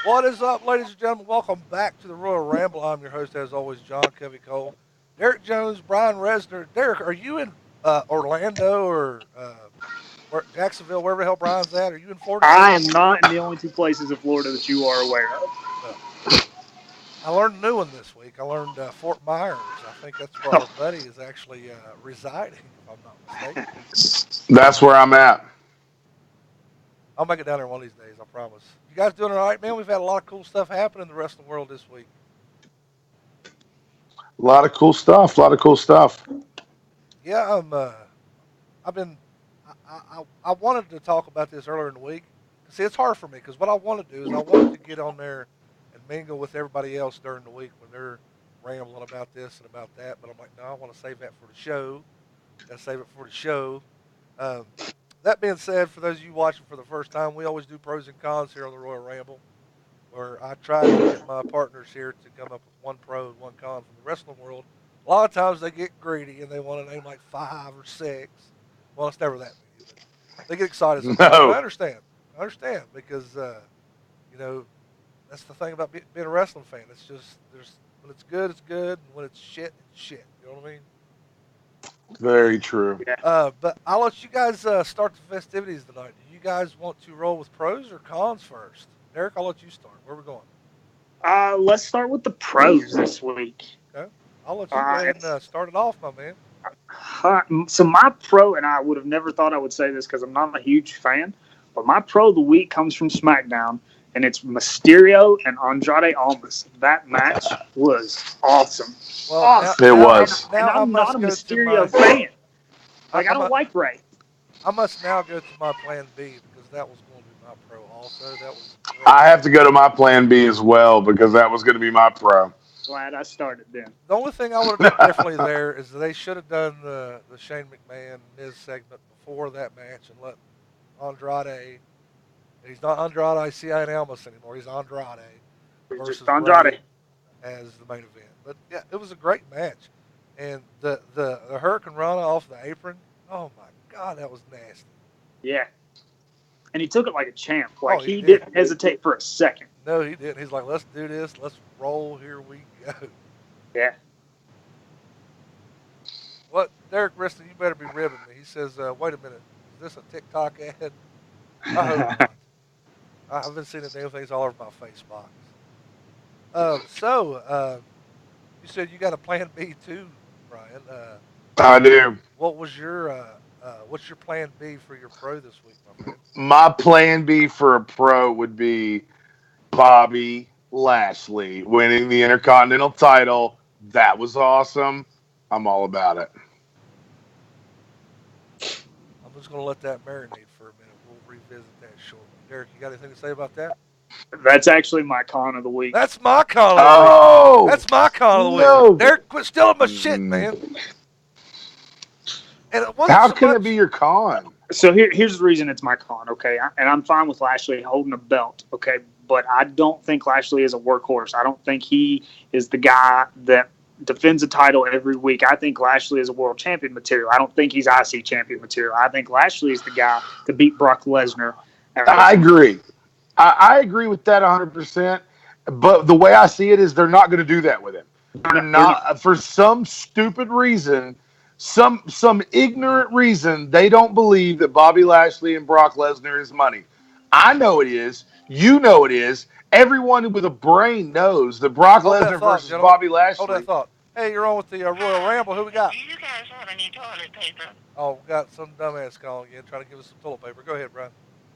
What is up, ladies and gentlemen? Welcome back to the Royal Ramble. I'm your host, as always, John Kevy Cole. Derek Jones, Brian Resner. Derek, are you in Orlando or Jacksonville, wherever the hell Brian's at? Are you in Florida I still? am not in the only two places of Florida that you are aware of. Well, I learned a new one this week. I learned Fort Myers. I think that's where our buddy is actually residing, if I'm not mistaken. That's where I'm at. I'll make it down there one of these days, I promise. You guys doing all right, man? We've had a lot of cool stuff happen in the rest of the world this week. A lot of cool stuff. A lot of cool stuff. Yeah, I've been. I wanted to talk about this earlier in the week. See, it's hard for me because what I want to do is I want to get on there and mingle with everybody else during the week when they're rambling about this and about that. But I'm like, no, I want to save that for the show. Got to save it for the show. Um, that being said, for those of you watching for the first time, we always do pros and cons here on the Royal Ramble, where I try to get my partners here to come up with one pro and one con from the wrestling world. A lot of times they get greedy and they want to name like five or six. Well, it's never that many, but they get excited sometimes, and I No. understand. I understand because you know that's the thing about being a wrestling fan. It's just there's when it's good, it's good, and when it's shit. You know what I mean? Very true. Yeah. But I'll let you guys start the festivities tonight. Do you guys want to roll with pros or cons first? Derek, I'll let you start. Where are we going? Let's start with the pros this week. Okay, I'll let you go Uh, ahead and start it off, my man. so my pro, and I would have never thought I would say this because I'm not a huge fan, but my pro of the week comes from SmackDown, and it's Mysterio and Andrade Almas. That match was awesome, Well, awesome. It now, And, was. and now I I'm not must a go to Mysterio my fan. I, Like I I'm don't a, like Ray. I must now go to my plan B because that was going to be my pro. Also, that was a great I have to match. go to my plan B as well because that was going to be my pro. Glad I started then. The only thing I would have done differently there is they should have done the Shane McMahon Miz segment before that match and let Andrade. He's not Andrade Cien Almas anymore. He's Andrade It's just versus Ray Andrade. as the main event. But yeah, it was a great match, and the Hurricane Rana off the apron. Oh my God, that was nasty. Yeah, and he took it like a champ. Like Oh, he he did. didn't hesitate for a second. No, he didn't. He's like, let's do this. Let's roll. Here we go. Yeah. What, Derek Riston, you better be ribbing me. He says, wait a minute. Is this a TikTok ad? I hope not. I've been seeing the damn things all over my face box. You said you got a plan B too, Brian. I do. What was your what's your plan B for your pro this week, my friend? My plan B for a pro would be Bobby Lashley winning the Intercontinental title. That was awesome. I'm all about it. I'm just gonna let that marinate for a minute. We'll revisit that shortly. Derek, you got anything to say about that? That's actually my con of the week. That's my con of the week. Oh That's my con of the week. no! Derek, quit stealing my shit, Mm. man. And it wasn't How so can it be much. your con? So here's the reason it's my con. Okay, and I'm fine with Lashley holding a belt. Okay, but I don't think Lashley is a workhorse. I don't think he is the guy that defends a title every week. I think Lashley is a world champion material. I don't think he's IC champion material. I think Lashley is the guy to beat Brock Lesnar. I agree. I agree with that 100%. But the way I see it is they're not going to do that with him. They're They're not. not for some stupid reason, some ignorant reason. They don't believe that Bobby Lashley and Brock Lesnar is money. I know it is. You know it is. Everyone with a brain knows that Brock Hold that Lesnar thought, versus gentlemen. Bobby Hold that Lashley. thought. Hey, you're on with the Royal Ramble. Who we got? Do you guys have any toilet paper? Oh, we got some dumbass calling again, trying to give us some toilet paper. Go ahead, Brian.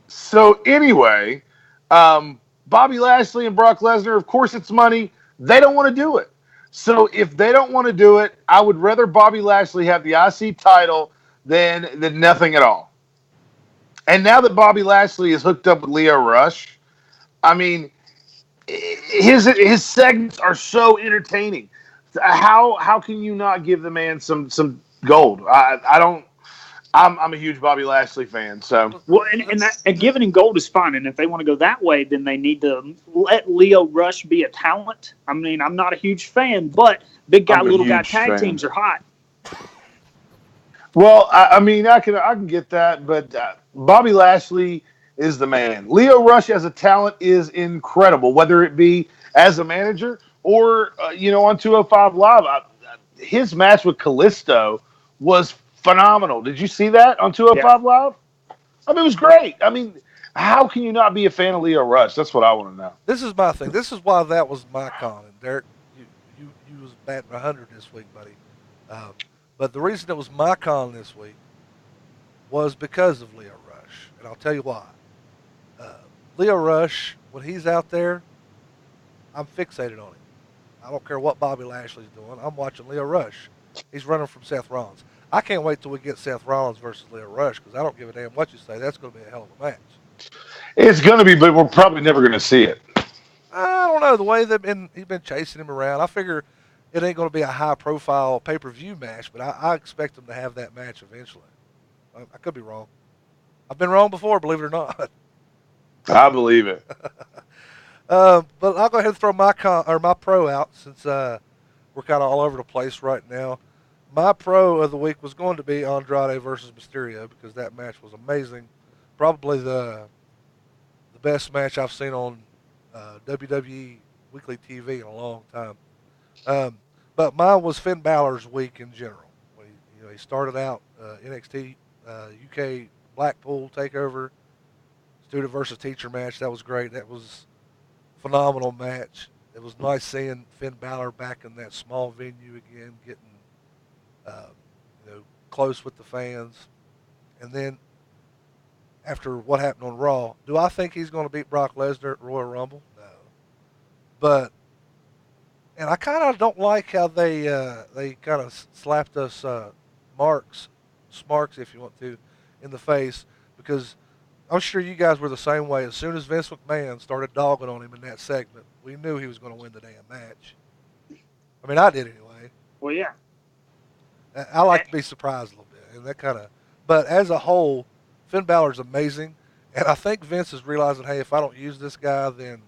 So anyway, Bobby Lashley and Brock Lesnar, of course, it's money. They don't want to do it. So if they don't want to do it, I would rather Bobby Lashley have the IC title than nothing at all. And now that Bobby Lashley is hooked up with Leo Rush, I mean, his segments are so entertaining. How can you not give the man some gold? I don't. I'm a huge Bobby Lashley fan, so Well, and giving him gold is fine. And if they want to go that way, then they need to let Leo Rush be a talent. I mean, I'm not a huge fan, but big guy, I'm a little guy huge tag fan. teams are hot. Well, I mean, I can get that, but Bobby Lashley is the man. Leo Rush as a talent is incredible, whether it be as a manager or on 205 Live. His match with Kalisto was phenomenal. Did you see that on Yeah. 205 Live? I mean, it was great. I mean, how can you not be a fan of Leo Rush? That's what I want to know. This is my thing. This is why that was my con. And Derek, you was batting 100 this week, buddy. Um, but the reason it was my con this week was because of Leo Rush, and I'll tell you why. Uh, Leo Rush, when he's out there, I'm fixated on him. I don't care what Bobby Lashley's doing. I'm watching Leo Rush. He's running from Seth Rollins. I can't wait till we get Seth Rollins versus Leo Rush because I don't give a damn what you say. That's going to be a hell of a match. It's going to be, but we're probably never going to see it. I don't know the way he's been chasing him around. I figure it ain't going to be a high profile pay per view match, but I expect him to have that match eventually. I could be wrong. I've been wrong before, believe it or not. I believe it. But I'll go ahead and throw my pro out since we're kind of all over the place right now. My pro of the week was going to be Andrade versus Mysterio because that match was amazing. Probably the best match I've seen on WWE weekly TV in a long time. But mine was Finn Balor's week in general. He started out NXT UK Blackpool Takeover student versus teacher match. That was great. That was a phenomenal match. It was nice seeing Finn Balor back in that small venue again, getting uh, close with the fans. And then after what happened on Raw, do I think he's going to beat Brock Lesnar at Royal Rumble? No. But and I kind of don't like how they kind of slapped us smarks if you want to, in the face because I'm sure you guys were the same way. As soon as Vince McMahon started dogging on him in that segment, we knew he was going to win the damn match. I mean, I did anyway. Well, yeah. I like to be surprised a little bit, and that kind of. But as a whole, Finn Balor's amazing, and I think Vince is realizing, hey, if I don't use this guy, then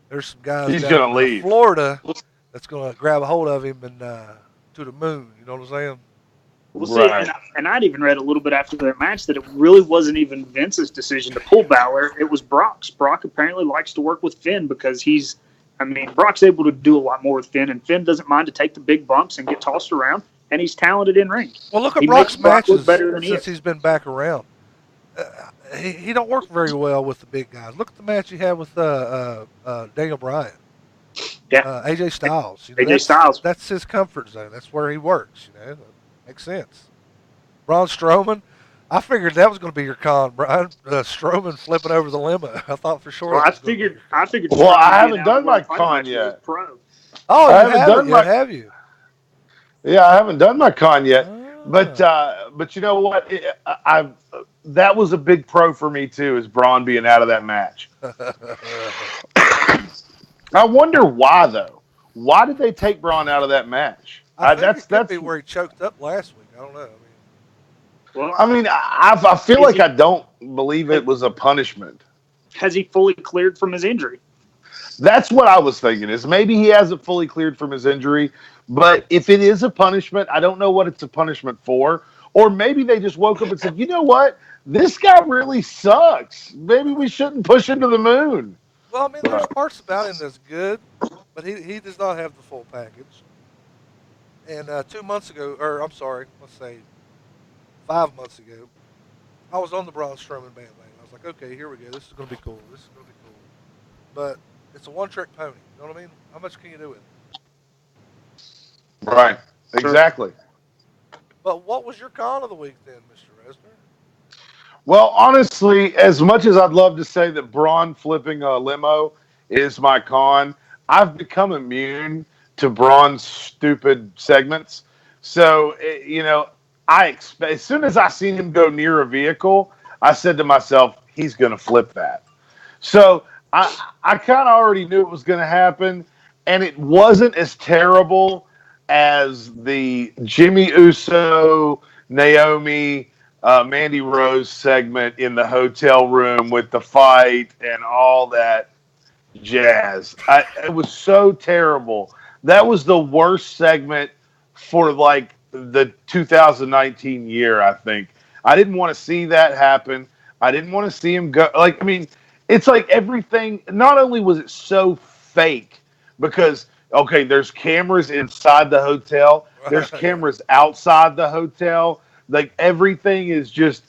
there's some guys He's down going to in leave. Florida that's going to grab a hold of him and to the moon. You know what I'm saying? We'll see. And I'd even read a little bit after that match that it really wasn't even Vince's decision to pull Balor. It was Brock's. Brock apparently likes to work with Finn because Brock's able to do a lot more with Finn, and Finn doesn't mind to take the big bumps and get tossed around, and he's talented in ring. Well, look at He Brock's makes Brock look matches better than since he's been back around. He don't work very well with the big guys. Look at the match he had with Daniel Bryan. Yeah. AJ Styles. AJ Styles. That's his comfort zone. That's where he works. Makes sense. Braun Strowman. I figured that was going to be your con, Brian. Strowman flipping over the limo. I thought for sure. Well, I figured. Well, I haven't done my con yet. Oh, you haven't yet, have you? Yeah, I haven't done my con yet. Ah. But you know what? That was a big pro for me too, is Braun being out of that match. I wonder why though. Why did they take Braun out of that match? I think it could be where he choked up last week. I don't know. I feel like I don't believe it was a punishment. Has he fully cleared from his injury? That's what I was thinking. Is maybe he hasn't fully cleared from his injury, but if it is a punishment, I don't know what it's a punishment for. Or maybe they just woke up and said, you know what? This guy really sucks. Maybe we shouldn't push him to the moon. Well, there's parts about him that's good, but he does not have the full package. And 2 months ago, or I'm sorry, let's say 5 months ago, I was on the Braun Strowman bandwagon. I was like, okay, here we go. This is going to be cool. But it's a one-trick pony. You know what I mean? How much can you do with it? Right. Exactly. But what was your con of the week then, Mr. Resner? Well, honestly, as much as I'd love to say that Braun flipping a limo is my con, I've become immune to Braun's stupid segments. So, I expect as soon as I seen him go near a vehicle, I said to myself, he's going to flip that. So I kind of already knew it was going to happen, and it wasn't as terrible as the Jimmy Uso, Naomi, Mandy Rose segment in the hotel room with the fight and all that jazz. It was so terrible. That was the worst segment for the 2019 year, I think. I didn't want to see that happen. I didn't want to see him go. Like, I mean, it's like everything. Not only was it so fake, because okay, there's cameras inside the hotel, there's Yeah. cameras outside the hotel. Like everything is just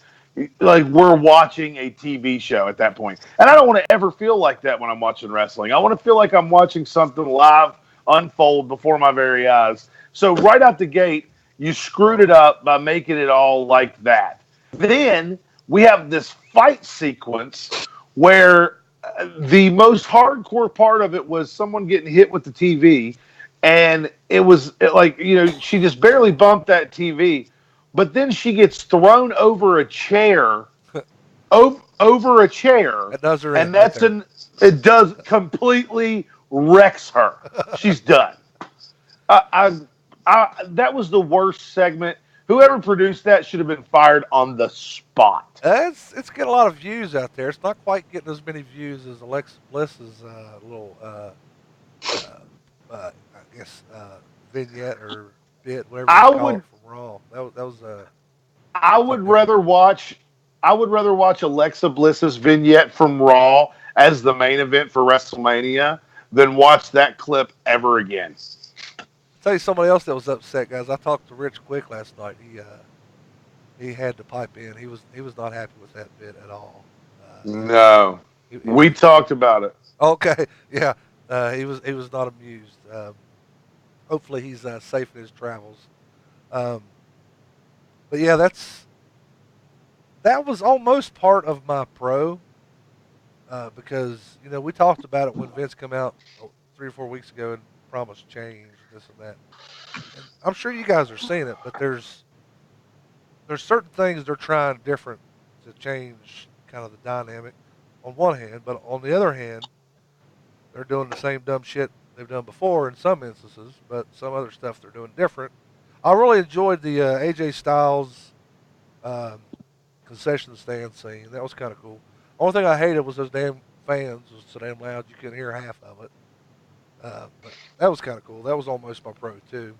like we're watching a TV show at that point. And I don't want to ever feel like that when I'm watching wrestling. I want to feel like I'm watching something live unfold before my very eyes. So right out the gate, you screwed it up by making it all like that. Then we have this fight sequence where the most hardcore part of it was someone getting hit with the TV, and it was like she just barely bumped that TV, but then she gets thrown over a chair, over a chair, That does her in and right there. it does completely wrecks her. She's done. I, that was the worst segment. Whoever produced that should have been fired on the spot. It's getting a lot of views out there. It's not quite getting as many views as Alexa Bliss's little, uh, I guess, vignette or bit, whatever you I want to call would it, from Raw. That was I would something different. rather watch Alexa Bliss's vignette from Raw as the main event for WrestleMania than watch that clip ever again. I'll tell you somebody else that was upset, guys. I talked to Rich Quick last night. He had to pipe in. He was not happy with that bit at all. No, He we was talked about it. okay. Yeah, he was not amused. Hopefully he's safe in his travels. Um, but yeah, that was almost part of my pro because we talked about it when Vince came out 3 or 4 weeks ago and promised change and this and that. And I'm sure you guys are seeing it, but there's certain things they're trying different to change kind of the dynamic on one hand, but on the other hand, they're doing the same dumb shit they've done before in some instances, but some other stuff they're doing different. I really enjoyed the AJ Styles um, concession stand scene. That was kind of cool. Only thing I hated was those damn fans was so damn loud you couldn't hear half of it. But that was kind of cool. That was almost my pro too.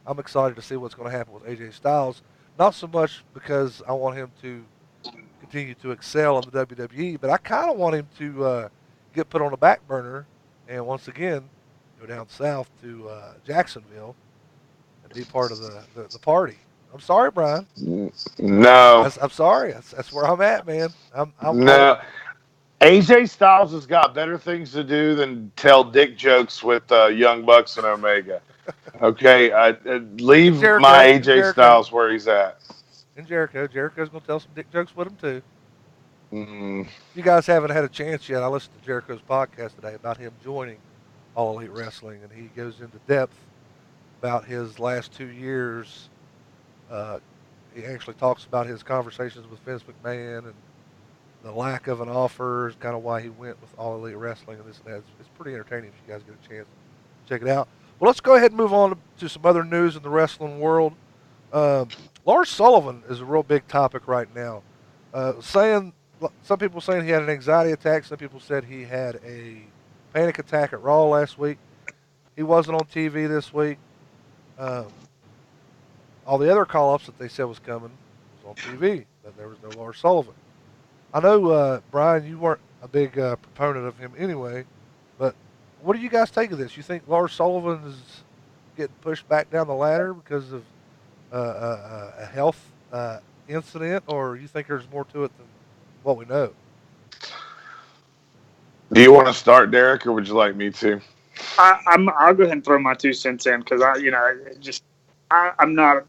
I'm excited to see what's going to happen with AJ Styles. Not so much because I want him to continue to excel in the WWE, but I kind of want him to get put on the back burner and once again go down south to Jacksonville and be part of the party. I'm sorry, Brian. No, I'm sorry. That's where I'm at, man. I want. no. AJ Styles has got better things to do than tell dick jokes with Young Bucks and Omega. Okay, And leave my Jericho, and AJ Jericho, Styles where he's at. and Jericho. Jericho's gonna tell some dick jokes with him too. Mm, If you guys haven't had a chance yet, I listened to Jericho's podcast today about him joining All Elite Wrestling, and he goes into depth about his last 2 years. Uh, he actually talks about his conversations with Vince McMahon and the lack of an offer is kind of why he went with All Elite Wrestling and this and that. It's pretty entertaining if you guys get a chance to check it out. Well, let's go ahead and move on to some other news in the wrestling world. Lars Sullivan is a real big topic right now. Saying some people saying he had an anxiety attack. Some people said he had a panic attack at Raw last week. He wasn't on TV this week. Um, all the other call-ups that they said was coming was on TV. But there was no Lars Sullivan. I know, Brian, you weren't a big proponent of him anyway, but what do you guys think of this? You think Lars Sullivan is getting pushed back down the ladder because of a health incident, or you think there's more to it than what we know? do you want to start, Derek, or would you like me to? I'll go ahead and throw my 2 cents in because I'm not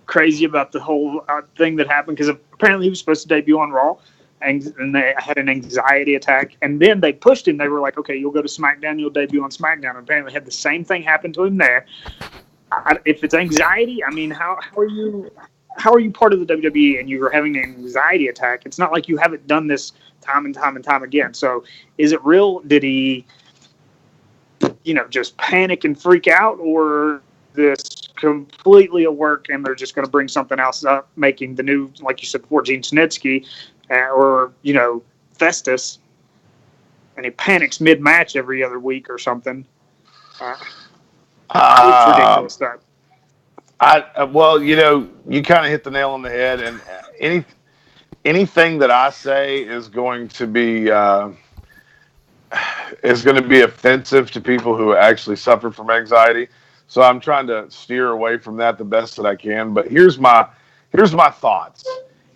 crazy about the whole thing that happened because apparently he was supposed to debut on Raw, and they had an anxiety attack, and then they pushed him. They were like, "Okay, you'll go to SmackDown, you'll debut on SmackDown." And apparently, had the same thing happen to him there. If it's anxiety, I mean, how are you part of the WWE and you're having an anxiety attack? It's not like you haven't done this time and time and time again. So, is it real? Did he, just panic and freak out, or this completely a work and they're just going to bring something else up, making the new, like you said before, Gene Snitsky or Festus, and he panics mid-match every other week or something. Uh, it's Uh, ridiculous that. well, you kind of hit the nail on the head, and any anything that I say is going to be offensive to people who actually suffer from anxiety. So I'm trying to steer away from that the best that I can. But here's my thoughts: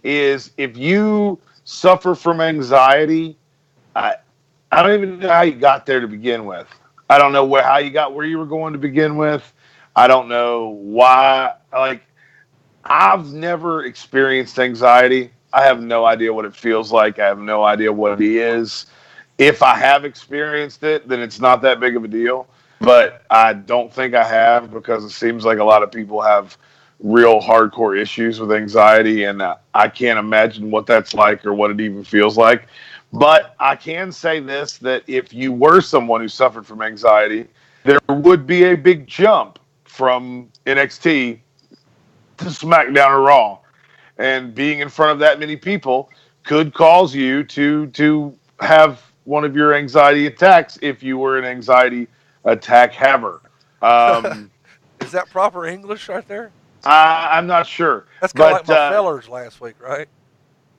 is if you suffer from anxiety, I I don't even know how you got there to begin with. I don't know how you got where you were going to begin with. I don't know why. Like, I've never experienced anxiety. I have no idea what it feels like. I have no idea what it is. If I have experienced it, then it's not that big of a deal. But I don't think I have, because it seems like a lot of people have real hardcore issues with anxiety, and I can't imagine what that's like or what it even feels like. But I can say this, that if you were someone who suffered from anxiety, there would be a big jump from NXT to SmackDown or Raw, and being in front of that many people could cause you to have one of your anxiety attacks if you were an anxiety attack haver. Um, Is that proper English right there? I'm not sure, That's kind of like but my fellers last week, right?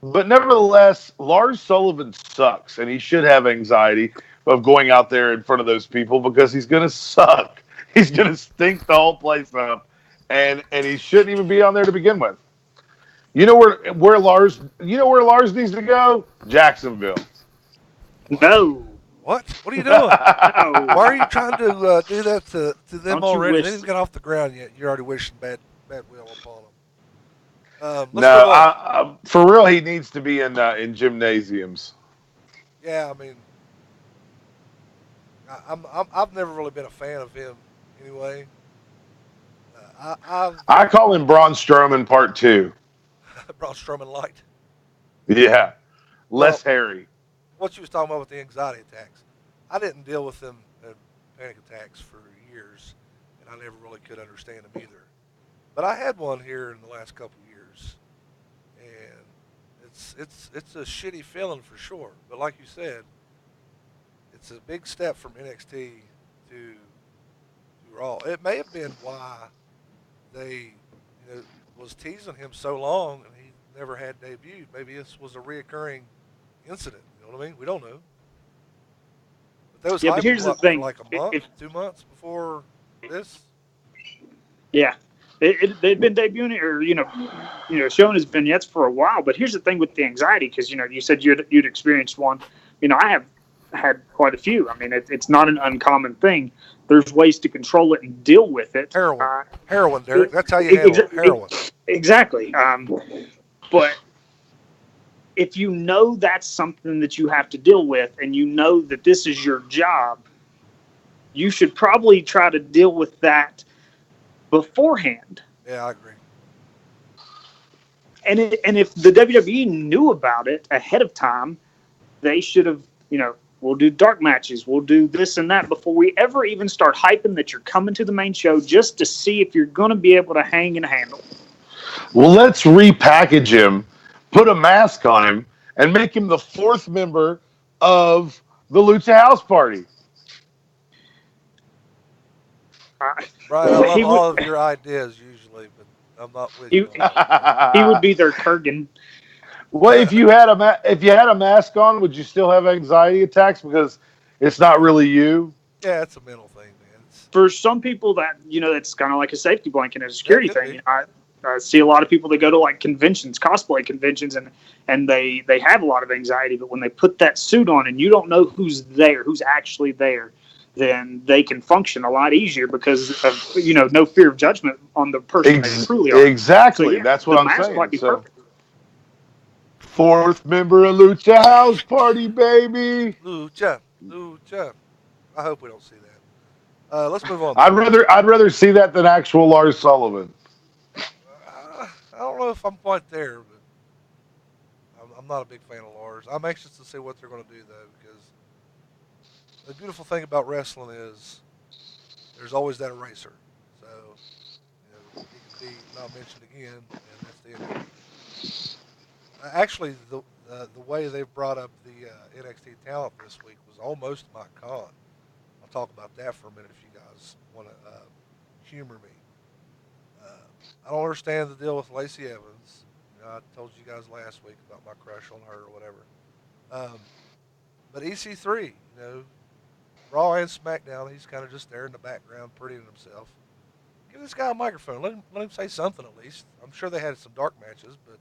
nevertheless, Lars Sullivan sucks, and he should have anxiety of going out there in front of those people, because he's going to suck. He's going to stink the whole place up, and he shouldn't even be on there to begin with. You know where Lars needs to go? Jacksonville. What? No, What? What are you doing? Why are no. you trying to do that to them Don't you already? They wish? didn't even get off the ground yet. You're already wishing bad will upon them. No, Let's move on. for real, he needs to be in gymnasiums. Yeah, I mean, I've never really been a fan of him anyway. I've I call him Braun Strowman Part Two. brought Strowman light. Yeah, Well, less hairy. what you was talking about with the anxiety attacks, I didn't deal with them panic attacks for years, and I never really could understand them either. But I had one here in the last couple of years, and it's a shitty feeling for sure. But like you said, it's a big step from NXT to Raw. It may have been why they was teasing him so long and he never had debuted. Maybe this was a reoccurring incident. You know what I mean? We don't know. But they was Yeah, but hyping here's the what for thing. like a month, If 2 months before this. yeah, they'd been debuting or showing his vignettes for a while. But here's the thing with the anxiety, because you said you'd experienced one. I have had quite a few. I mean, it's not an uncommon thing. There's ways to control it and deal with it. Heroin, heroin, Derek. It, That's how you handle it. it, Heroin. exactly. But if you know that's something that you have to deal with, and you know that this is your job, you should probably try to deal with that beforehand. Yeah, I agree. And if the WWE knew about it ahead of time, they should have, we'll do dark matches, we'll do this and that before we ever even start hyping that you're coming to the main show, just to see if you're going to be able to hang and handle. Well, let's repackage him, put a mask on him, and make him the fourth member of the Lucha House Party. Brian, I love He would all of your ideas usually, but I'm not with you he, on all of them. he would be their Kurgan. Well, if you had a mask on, would you still have anxiety attacks, because it's not really you? Yeah, it's a mental thing, man. For some people, that it's kind of like a safety blanket and a Yeah, it security could thing. be. I see a lot of people that go to like conventions, cosplay conventions, and they have a lot of anxiety. But when they put that suit on and you don't know who's there, who's actually there, then they can function a lot easier because of no fear of judgment on the person they truly are. So Exactly. yeah, That's what the I'm mask might saying. be So, perfect. fourth member of Lucha House Party, baby. Lucha, lucha. I hope we don't see that. Let's move on I'd though. rather see that than actual Lars Sullivan. I don't know if I'm quite there, but I'm not a big fan of Lars. I'm anxious to see what they're going to do though, because the beautiful thing about wrestling is there's always that eraser. So he could be not mentioned again, and that's the end of it. Actually, the way they've brought up the NXT talent this week was almost my con. I'll talk about that for a minute if you guys want to humor me. I don't understand the deal with Lacey Evans. I told you guys last week about my crush on her or whatever. Um, but EC3, Raw and SmackDown, he's kind of just there in the background, prettying himself. Give this guy a microphone. Let him say something at least. I'm sure they had some dark matches, but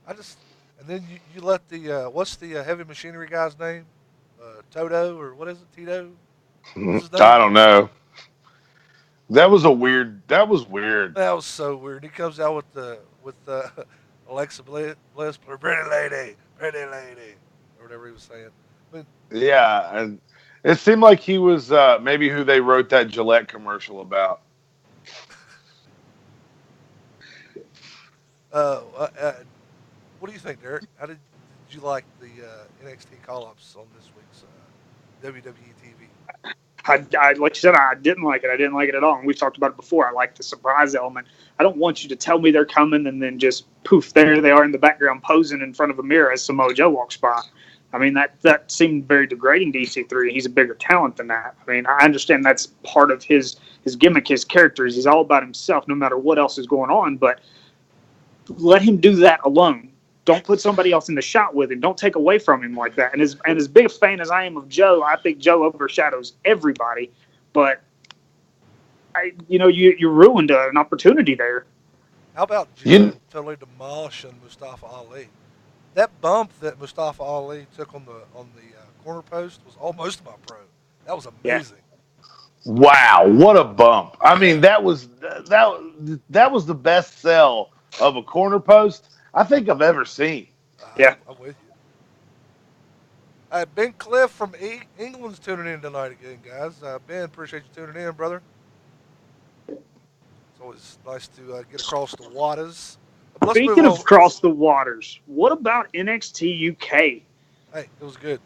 I just and then you let the what's the heavy machinery guy's name? Toto or what is it? Tito? What's his name? I don't know. That was a weird. That was weird. That was so weird. He comes out with Alexa Bliss, pretty lady, or whatever he was saying. I mean, Yeah, and it seemed like he was maybe who they wrote that Gillette commercial about. uh, uh, uh, what do you think, Derek? How did you like the NXT call ups on this week's WWE TV? Like you said, I didn't like it. I didn't like it at all. And we've talked about it before. I like the surprise element. I don't want you to tell me they're coming and then just poof, there they are in the background posing in front of a mirror as Samoa Joe walks by. I mean, that seemed very degrading to EC3. He's a bigger talent than that. I mean, I understand that's part of his gimmick, his character. He's all about himself, no matter what else is going on. But let him do that alone. Don't put somebody else in the shot with him. Don't take away from him like that. And as big a fan as I am of Joe, I think Joe overshadows everybody. But you ruined an opportunity there. How about You Joe totally demolishing Mustafa Ali? That bump that Mustafa Ali took on the corner post was almost my pro. That was Yeah, amazing. Wow, what a bump! I mean, Yeah, that was the best sell of a corner post I think I've ever seen. yeah. I'm with you. Ben Cliff from England's tuning in tonight again, guys. Ben, appreciate you tuning in, brother. It's always nice to get across the waters. But let's move Speaking of on. cross the waters, what about NXT UK? Hey, it was good.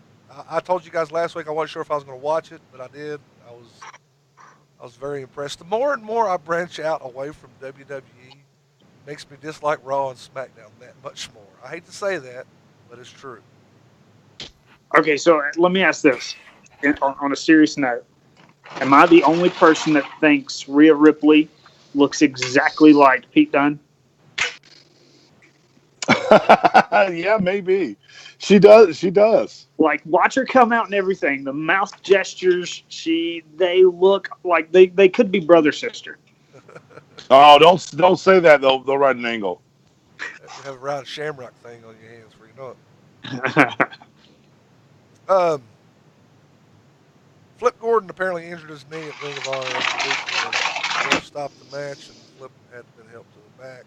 I told you guys last week I wasn't sure if I was going to watch it, but I did. I was very impressed. The more and more I branch out away from WWE, makes me dislike Raw and SmackDown that much more. I hate to say that, but it's true. Okay, so let me ask this on a serious note. Am I the only person that thinks Rhea Ripley looks exactly like Pete Dunne? Yeah, maybe she does. She does. Like, watch her come out and everything. The mouth gestures, they look like they could be brother sister. Oh, don't say that. They'll write an angle. You have a round shamrock thing on your hands for you know it. Flip Gordon apparently injured his knee at Ring of Honor over the weekend. The ref stopped the match, and Flip had been helped to the back.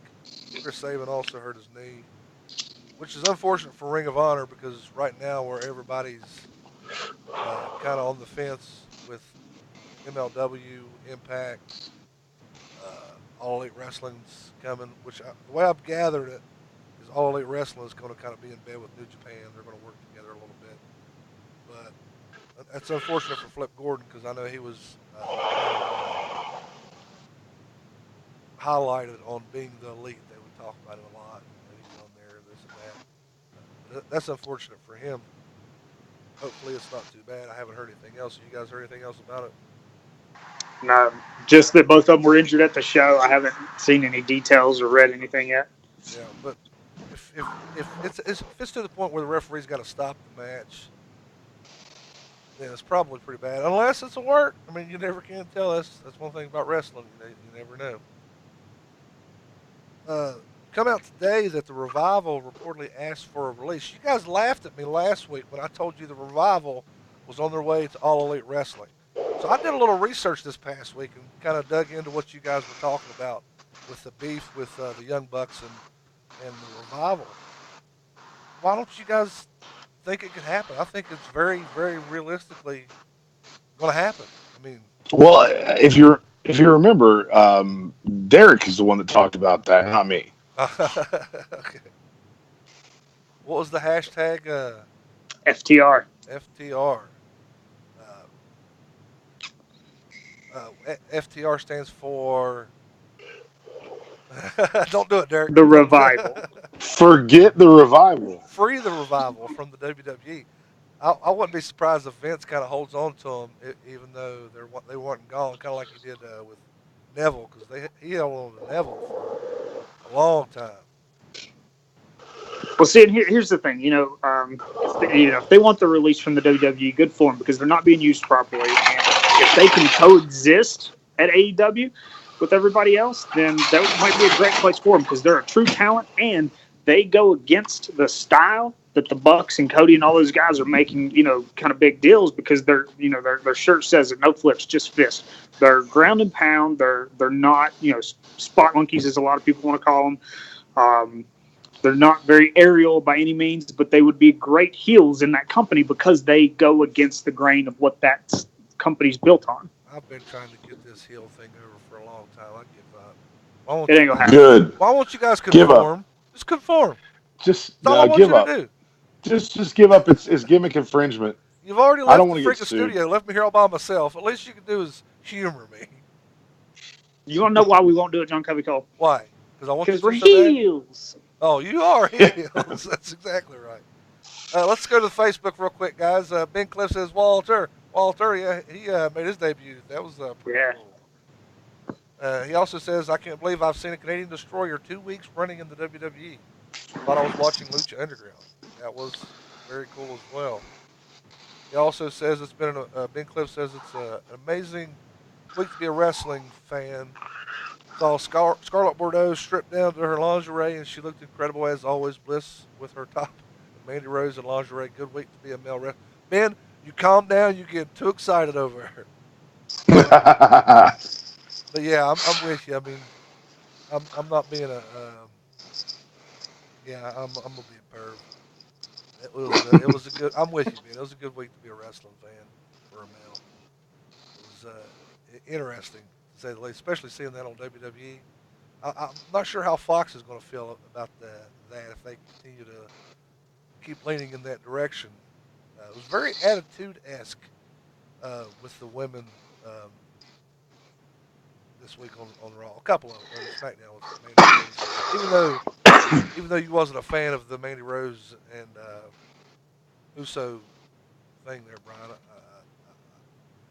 Chris Sabin also hurt his knee, which is unfortunate for Ring of Honor because right now where everybody's kind of on the fence with MLW, Impact, All Elite Wrestling's coming, the way I've gathered it is All Elite Wrestling is going to kind of be in bed with New Japan. They're going to work together a little bit, but that's unfortunate for Flip Gordon because I know he was kind of highlighted on being the elite. They would talk about it a lot. He's on there, this and that. But that's unfortunate for him. Hopefully, it's not too bad. I haven't heard anything else. You guys heard anything else about it? No, just that both of them were injured at the show. I haven't seen any details or read anything yet. Yeah, but if it's to the point where the referee's got to stop the match, then it's probably pretty bad. Unless it's a work. I mean, you never can tell. That's one thing about wrestling. You never know. Uh, Come out today that the Revival reportedly asked for a release. You guys laughed at me last week when I told you the Revival was on their way to All Elite Wrestling. So I did a little research this past week and kind of dug into what you guys were talking about with the beef with the Young Bucks and the Revival. Why don't you guys think it could happen? I think it's very, very realistically going to happen. I mean, Well, if you remember, Derek is the one that talked about that, not me. okay. What was the hashtag? FTR. FTR. Uh, FTR stands for. Don't do it, Derek. The Revival. Forget the revival. Free the Revival from the WWE. I wouldn't be surprised if Vince kind of holds on to them, even though they weren't gone, kind of like he did with Neville, because he held on to Neville for a long time. Well, see, and here's the thing. If they want the release from the WWE, good for them because they're not being used properly. And if they can coexist at AEW with everybody else, then that might be a great place for them because they're a true talent and they go against the style that the Bucks and Cody and all those guys are making. Kind of big deals because their shirt says it, no flips, just fist. They're ground and pound. They're not spot monkeys as a lot of people want to call them. They're not very aerial by any means, but they would be great heels in that company because they go against the grain of what that company's built on. I've been trying to get this heel thing over for a long time. I give up. Why won't It you ain't gonna guys? happen. Good. Why won't you guys Give up. conform? Just conform. Just That's all I want give you to up. do. Just give up. It's gimmick infringement. You've already I don't left the want to get freaking sued. studio, left me here all by myself. At least you can do is humor me. You want to know why we won't do it, John Covey Cole? Why? Because I want you Because we're to so bad. heels. Oh, you are heels. That's exactly right. Let's go to the Facebook real quick, guys. Ben Cliff says Walter. Walter, yeah, he made his debut. That was pretty Yeah. cool. He also says, I can't believe I've seen a Canadian Destroyer 2 weeks running in the WWE. Thought I was watching Lucha Underground. That was very cool as well. He also says it's been Ben Cliff says it's an amazing week to be a wrestling fan. Saw Scarlett Bordeaux stripped down to her lingerie, and she looked incredible as always. Bliss with her top, and Mandy Rose in lingerie. Good week to be a male wrestler. Ben, you calm down. You get too excited over her. But yeah, I'm with you. I mean, I'm not being a yeah. I'm gonna be a perv. It was a good. I'm with you, man. It was a good week to be a wrestling fan for a male. It was interesting to say the least, especially seeing that on WWE. I'm not sure how Fox is going to feel about that if they continue to keep leaning in that direction. It was very attitude esque with the women this week on Raw. A couple of them on SmackDown with Mandy Rose. Even though you wasn't a fan of the Mandy Rose and Uso thing there, Brian,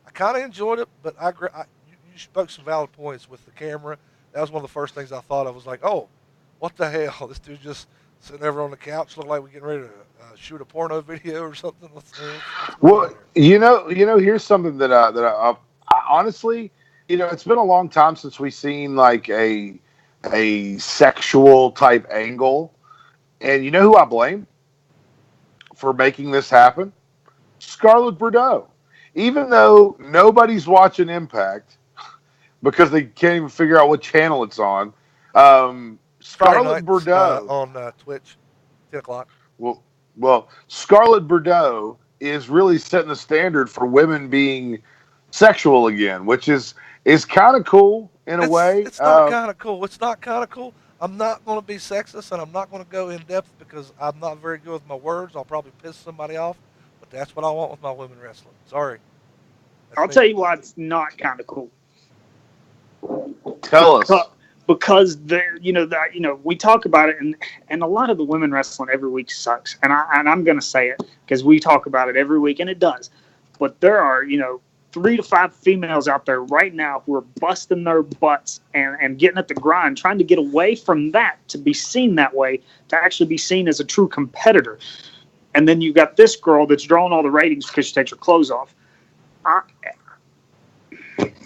I kind of enjoyed it, but you spoke some valid points with the camera. That was one of the first things I thought of. Was like, oh, what the hell? This dude just sitting over on the couch, look like we're getting ready to shoot a porno video or something. What's going on Well, there? here's something I honestly, it's been a long time since we've seen like a sexual type angle, and you know who I blame for making this happen? Scarlett Bordeaux. Even though nobody's watching Impact because they can't even figure out what channel it's on, Friday Scarlett nights Bordeaux. on Twitch, 10 o'clock. Well, Scarlett Bordeaux is really setting the standard for women being sexual again, which is kind of cool in a way. It's not kind of cool. It's not kind of cool. I'm not going to be sexist and I'm not going to go in depth because I'm not very good with my words. I'll probably piss somebody off, but that's what I want with my women wrestling. Sorry, that's I'll me. tell you why it's not kind of cool. Tell Because, us. because we talk about it, and a lot of the women wrestling every week sucks, and I'm gonna say it because we talk about it every week, and it does. But there are 3 to 5 females out there right now who are busting their butts and getting at the grind, trying to get away from that to be seen that way, to actually be seen as a true competitor. And then you got this girl that's drawing all the ratings because she takes her clothes off. I,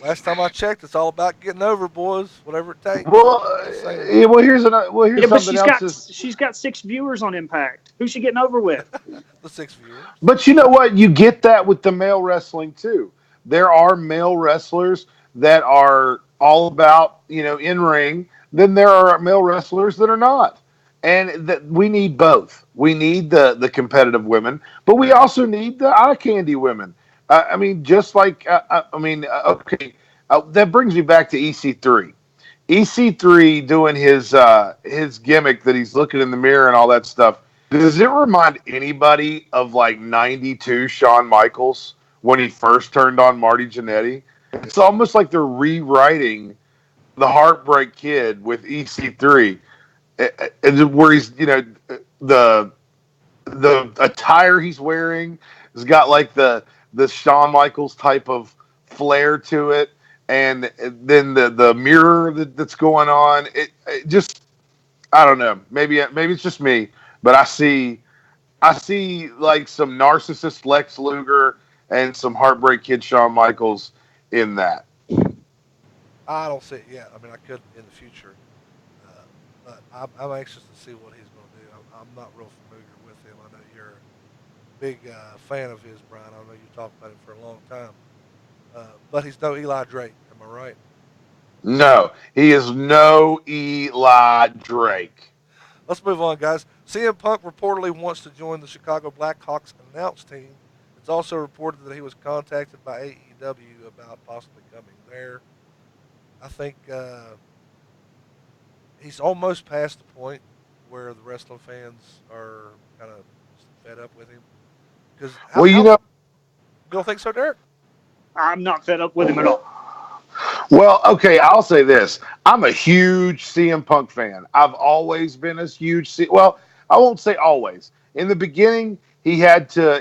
Last time I checked, it's all about getting over, boys. Whatever it takes. Well, Just saying. Here's yeah, but something else. she's got 6 viewers on Impact. Who's she getting over with? The 6 viewers. But you know what? You get that with the male wrestling too. There are male wrestlers that are all about, in ring. Then there are male wrestlers that are not. And that we need both. We need the competitive women, but we also need the eye candy women. I mean, just like, okay. That brings me back to EC3. EC3 doing his gimmick that he's looking in the mirror and all that stuff. Does it remind anybody of like '92 Shawn Michaels when he first turned on Marty Jannetty? It's almost like they're rewriting the Heartbreak Kid with EC3, where he's the the attire he's wearing has got like the Shawn Michaels type of flair to it, and then the mirror that's going on. It just I don't know. Maybe it's just me, but I see like some narcissist Lex Luger and some heartbreak kid Shawn Michaels in that. I don't see it yet. I mean, I could in the future, uh, but I'm anxious to see what he's going to do. I'm not real familiar with him. I know you're a big fan of his, Brian. I know you talked about him for a long time. But he's no Eli Drake. Am I right? No, he is no Eli Drake. Let's move on, guys. CM Punk reportedly wants to join the Chicago Blackhawks announce team. It's also reported that he was contacted by AEW about possibly coming there. I think he's almost past the point where the wrestling fans are kind of fed up with him. Because Well, how you you know, don't think so, Derek? I'm not fed up with him at all. well, okay, I'll say this. I'm a huge CM Punk fan. I've always been a huge well, I won't say always. In the beginning, he had to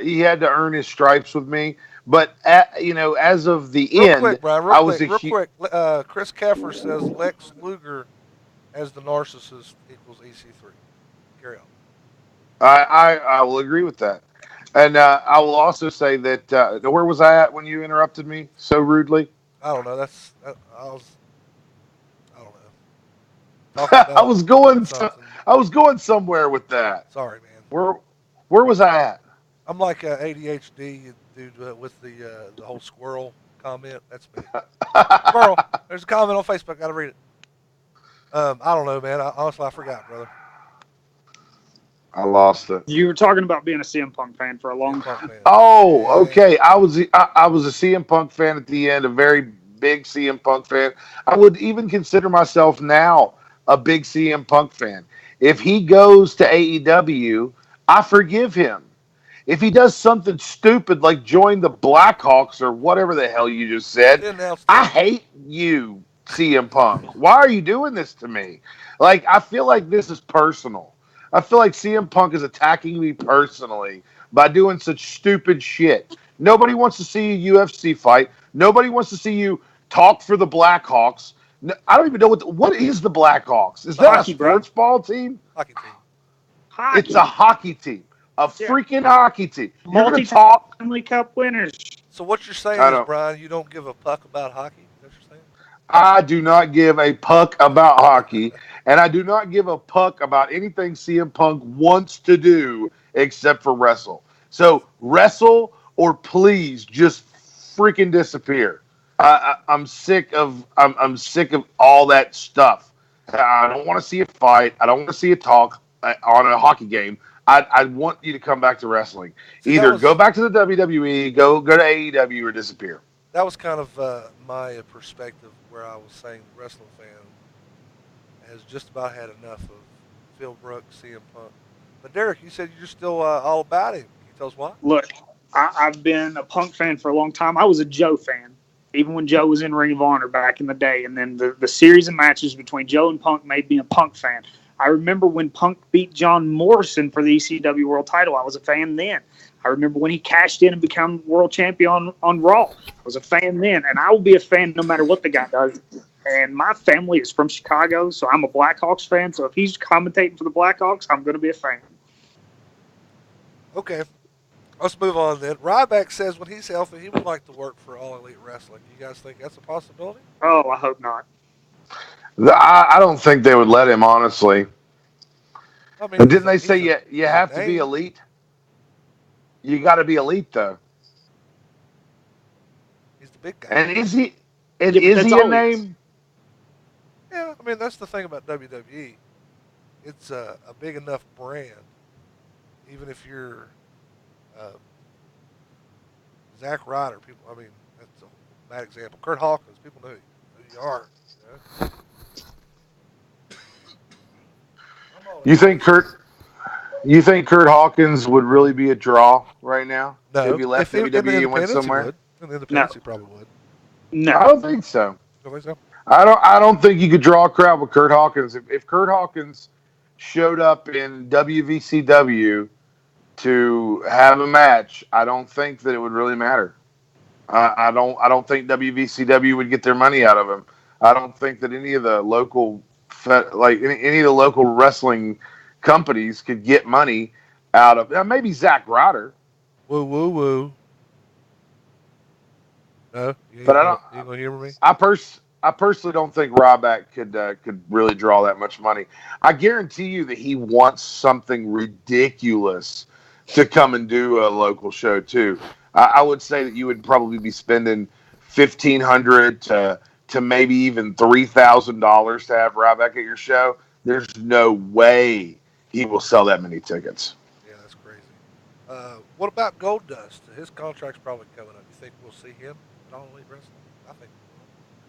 earn his stripes with me, but as of the Real quick, end, Brian. Real I was quick. a Real quick. Chris Keffer says Lex Luger as the narcissist equals EC3. Carry on. I will agree with that. And I will also say that where was I at when you interrupted me so rudely? I don't know. I don't know. Talking I about was going something. I was going somewhere with that. Sorry, man. Where where was I at? I'm like ADHD dude with the whole squirrel comment. That's me. Squirrel. There's a comment on Facebook. Got to read it. I don't know, man. Honestly, I forgot, brother. I lost it. You were talking about being a CM Punk fan for a CM long Punk time. fan. Oh, Yeah. okay. I was a CM Punk fan at the end, a very big CM Punk fan. I would even consider myself now a big CM Punk fan. If he goes to AEW, I forgive him. If he does something stupid like join the Blackhawks or whatever the hell you just said, The announce I team. hate you, CM Punk. Why are you doing this to me? Like, I feel like this is personal. I feel like CM Punk is attacking me personally by doing such stupid shit. Nobody wants to see a UFC fight. Nobody wants to see you talk for the Blackhawks. I don't even know what is the Blackhawks. Is The that a Hockey, hockey bro. team. sports ball team? Hockey team. It's a Hockey. hockey team, a Yeah. freaking hockey team. You're gonna Multi-time talk. Stanley Cup winners. So what you're saying I is, don't. Brian, you don't give a puck about hockey. Is that what I do not give a puck about hockey, and I do not give a puck about anything CM Punk wants to do except for wrestle. So wrestle or please just freaking disappear. I'm sick of I'm sick of all that stuff. I don't want to see a fight. I don't want to see a talk on a hockey game. I want you to come back to wrestling. See, Either go back to the WWE, go to AEW, or disappear. that was kind of my perspective where I was saying the wrestling fan has just about had enough of Phil Brooks, CM Punk. But Derek, you said you're still all about him. Can you tell us why? Look, I've been a Punk fan for a long time. I was a Joe fan, even when Joe was in Ring of Honor back in the day. And then the series of matches between Joe and Punk made me a Punk fan. I remember when Punk beat John Morrison for the ECW World Title. I was a fan then. I remember when he cashed in and became world champion on Raw. I was a fan then, and I will be a fan no matter what the guy does. And my family is from Chicago, so I'm a Blackhawks fan. So if he's commentating for the Blackhawks, I'm going to be a fan. Okay, let's move on then. Ryback says when he's healthy, he would like to work for All Elite Wrestling. You guys think that's a possibility? Oh, I hope not. I don't think they would let him, honestly. I mean, And didn't they say you he's a have to be name. elite? You got to be elite though. He's the big guy. And is he? And Yeah, but is that's he a all he is. name? Yeah, I mean that's the thing about WWE. It's a big enough brand, even if you're uh, Zack Ryder. People, I mean, that's a bad example. Kurt Hawkins. People know who you are. You know? I'm all You think interested. Kurt? You think Kurt Hawkins would really be a draw right now if No, he left if he, in the WWE and went independents he somewhere? would. In the No, independents he probably would. no. I don't think so. Don't think so? I don't think you could draw a crowd with Kurt Hawkins. If Kurt Hawkins showed up in WVCW to have a match, I don't think that it would really matter. I don't think WVCW would get their money out of him. I don't think that any of the local like any of the local wrestling companies could get money out of maybe Zack Ryder, Woo, woo, woo. No, but I don't. you ain't gonna humor me. I personally don't think Ryback could really draw that much money. I guarantee you that he wants something ridiculous to come and do a local show too. I would say that you would probably be spending $1,500 to maybe even $3,000 to have Ryback at your show. There's no way he will sell that many tickets. Yeah, that's crazy. What about Gold Dust? His contract's probably coming up. You think we'll see him at All Elite Wrestling? I think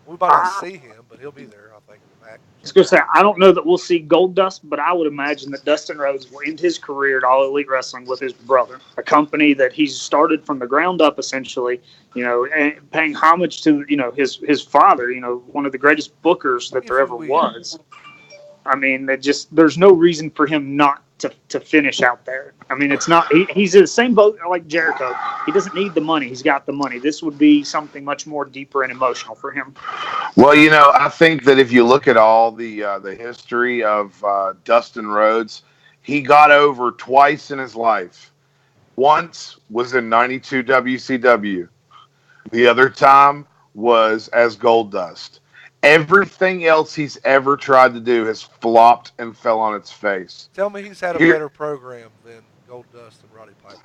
we might not I see him, but he'll be there. I think in the back. was going to say, I don't know that we'll see Gold Dust, but I would imagine that Dustin Rhodes will end his career at All Elite Wrestling with his brother, a company that he's started from the ground up, essentially, and paying homage to, his father, one of the greatest bookers that there ever was. I mean, there's no reason for him not to finish out there. I mean, it's not he's in the same boat like Jericho. He doesn't need the money. He's got the money. This would be something much more deeper and emotional for him. Well, I think that if you look at all the history of Dustin Rhodes, he got over twice in his life. Once was in '92 WCW. The other time was as Goldust. Everything else he's ever tried to do has flopped and fell on its face. Tell me he's had a better program than Gold Dust and Roddy Piper.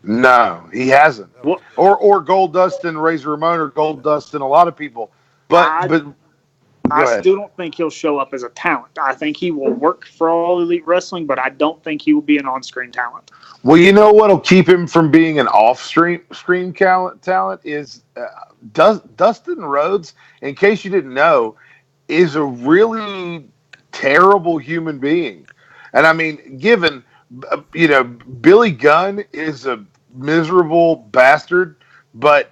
No, he hasn't. Or Goldust and Razor Ramon, or Goldust and a lot of people. But I still don't think he'll show up as a talent. I think he will work for All Elite Wrestling, but I don't think he will be an on-screen talent. Well, you know what'll keep him from being an off-screen talent is Dustin Rhodes, in case you didn't know, is a really terrible human being. And I mean, given, Billy Gunn is a miserable bastard, but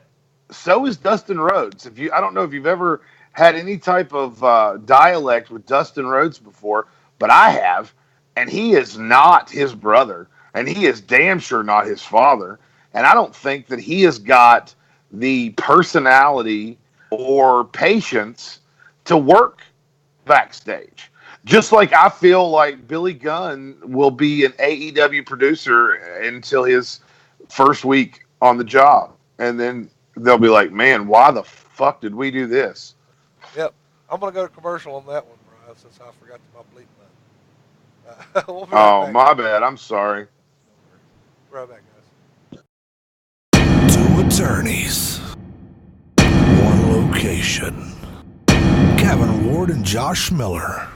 so is Dustin Rhodes. I don't know if you've ever had any type of dialect with Dustin Rhodes before, but I have, and he is not his brother, and he is damn sure not his father. And I don't think that he has got the personality or patience to work backstage. Just like I feel like Billy Gunn will be an AEW producer until his first week on the job. And then they'll be like, man, why the fuck did we do this? Yep. I'm going to go to commercial on that one, Brian, since I forgot to my bleep button. We'll my bad. I'm sorry. We'll be right back, guys. Two attorneys. One location. Gavin Ward and Josh Miller.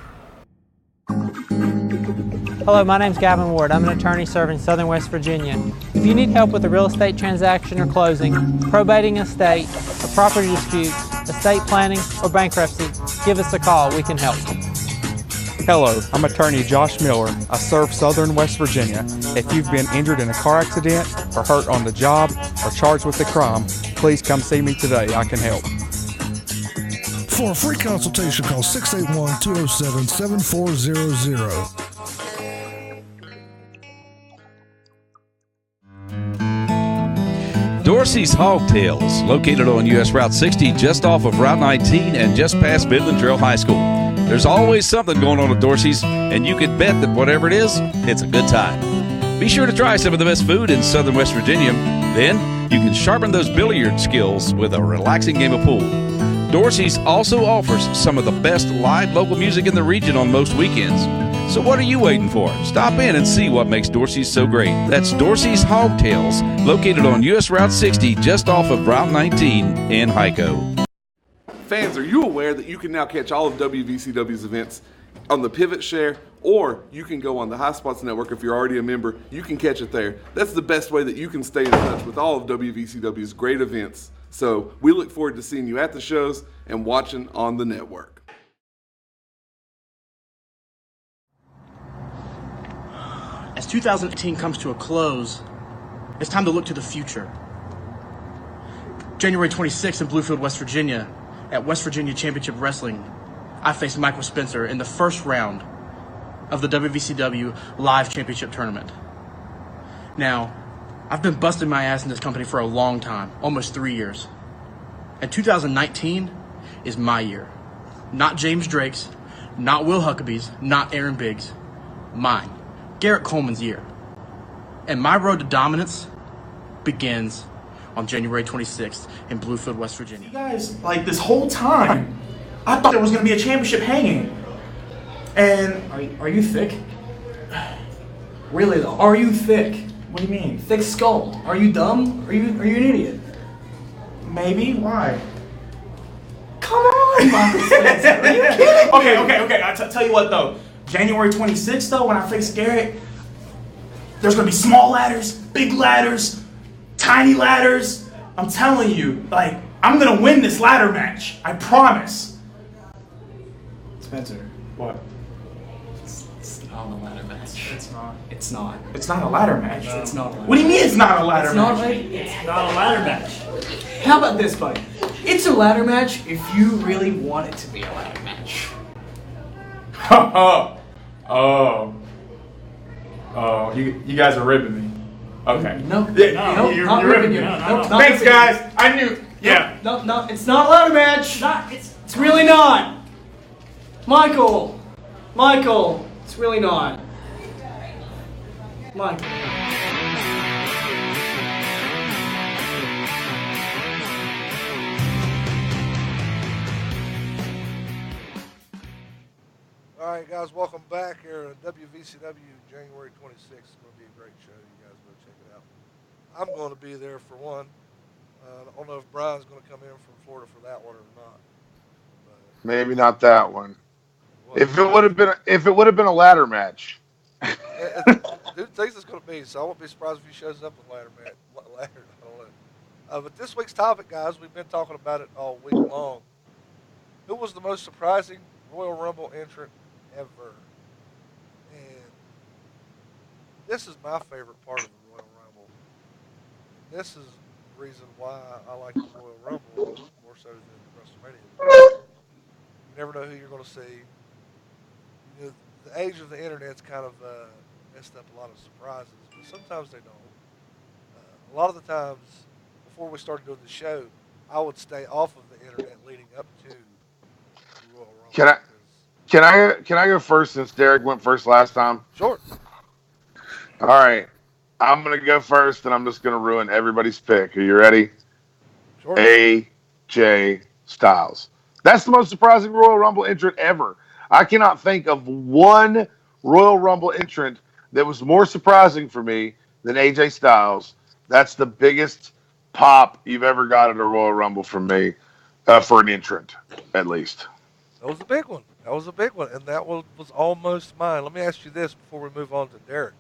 Hello, my name's Gavin Ward. I'm an attorney serving Southern West Virginia. If you need help with a real estate transaction or closing, probating an estate, a property dispute, estate planning, or bankruptcy, give us a call. We can help. Hello, I'm attorney Josh Miller. I serve Southern West Virginia. If you've been injured in a car accident or hurt on the job or charged with a crime, please come see me today. I can help. For a free consultation, call 681-207-7400. Dorsey's Hogtails, located on U.S. Route 60 just off of Route 19 and just past Midland Trail High School. There's always something going on at Dorsey's, and you can bet that whatever it is, it's a good time. Be sure to try some of the best food in Southern West Virginia. Then, you can sharpen those billiard skills with a relaxing game of pool. Dorsey's also offers some of the best live local music in the region on most weekends. So what are you waiting for? Stop in and see what makes Dorsey's so great. That's Dorsey's Hogtails, located on U.S. Route 60 just off of Route 19 in Hyco. Fans, are you aware that you can now catch all of WVCW's events on the Pivot Share, or you can go on the High Spots Network if you're already a member. You can catch it there. That's the best way that you can stay in touch with all of WVCW's great events. So we look forward to seeing you at the shows and watching on the network. As 2018 comes to a close, it's time to look to the future. January 26th in Bluefield, West Virginia, at West Virginia Championship Wrestling, I faced Michael Spencer in the first round of the WVCW Live Championship Tournament. Now, I've been busting my ass in this company for a long time, almost 3 years. And 2019 is my year. Not James Drake's, not Will Huckabee's, not Aaron Biggs. mine, Garrett Coleman's year. And my road to dominance begins on January 26th in Bluefield, West Virginia. You guys, like this whole time, I thought there was going to be a championship hanging. And Are you thick? Really though, are you thick? what do you mean? Thick skulled. Are you dumb? Are you an idiot? Maybe? Why? Come on, Michael Spencer. Are you kidding me? Okay. Tell you what though. January 26th though, when I face Garrett, there's gonna be small ladders, big ladders, tiny ladders. I'm telling you, like, I'm gonna win this ladder match. I promise. Spencer, What? it's not a ladder match. It's not. It's not. It's not a ladder match. No. It's not a ladder What do you mean it's not a ladder It's match? not, it's not a ladder match. How about this, buddy? It's a ladder match if you really want it to be a ladder match. Oh, you guys are ribbing me. Okay. No, Yeah, no, you're not ribbing ribbing me. you. No, No, no. not Thanks, ribbing you. guys. I knew. Yeah. No, it's not a ladder match. It's really not. Michael, it's really not. Michael. All right, guys, welcome back here at WVCW January 26th. It's going to be a great show. You guys go check it out. I'm going to be there for one. I don't know if Brian's going to come in from Florida for that one or not. Maybe not that one. But, If it would have been a ladder match. dude thinks it's going to be, so I won't be surprised if he shows up with ladder match. I don't know. But this week's topic, guys, we've been talking about it all week long. Who was the most surprising Royal Rumble entrant ever? And this is my favorite part of the Royal Rumble. This is the reason why I like the Royal Rumble more so than WrestleMania. You never know who you're going to see. You know, the age of the internet's kind of messed up a lot of surprises, but sometimes they don't. A lot of the times, before we started doing the show, I would stay off of the internet leading up to the Royal Rumble. Can I go first since Derek went first last time? Sure. All right. I'm gonna go first and I'm just gonna ruin everybody's pick. Are you ready? Sure. AJ Styles. That's the most surprising Royal Rumble entrant ever. I cannot think of one Royal Rumble entrant that was more surprising for me than AJ Styles. That's the biggest pop you've ever got at a Royal Rumble from me, for an entrant, at least. That was a big one. And that was almost mine. Let me ask you this before we move on to Derek.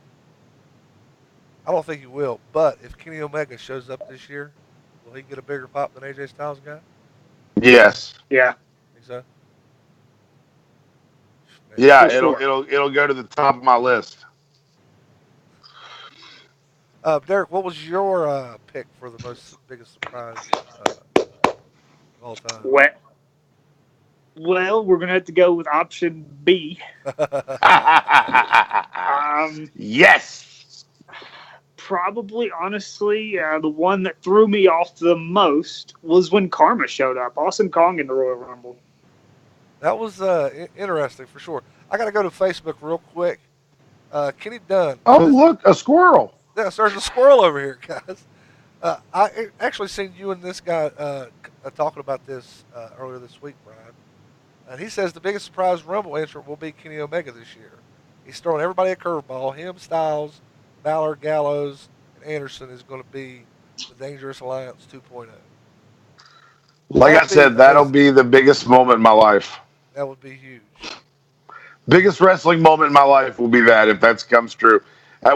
I don't think he will, but if Kenny Omega shows up this year, will he get a bigger pop than AJ Styles got? Yes. Yeah. Think so? Yeah, For sure. it'll go to the top of my list. Derek, what was your pick for the biggest surprise of all time? Well, we're gonna have to go with option B. Yes. Probably, honestly, the one that threw me off the most was when Karma showed up. Awesome Kong in the Royal Rumble. That was interesting for sure. I got to go to Facebook real quick. Kenny Dunn. Oh, look, a squirrel. Yes, there's a squirrel over here, guys. I actually seen you and this guy talking about this earlier this week, Brian. And he says the biggest surprise Rumble entrant will be Kenny Omega this year. He's throwing everybody a curveball. Him, Styles, Balor, Gallows, and Anderson is going to be the Dangerous Alliance 2.0. Like I said, that'll be the biggest moment in my life. That would be huge. Biggest wrestling moment in my life will be that if that comes true.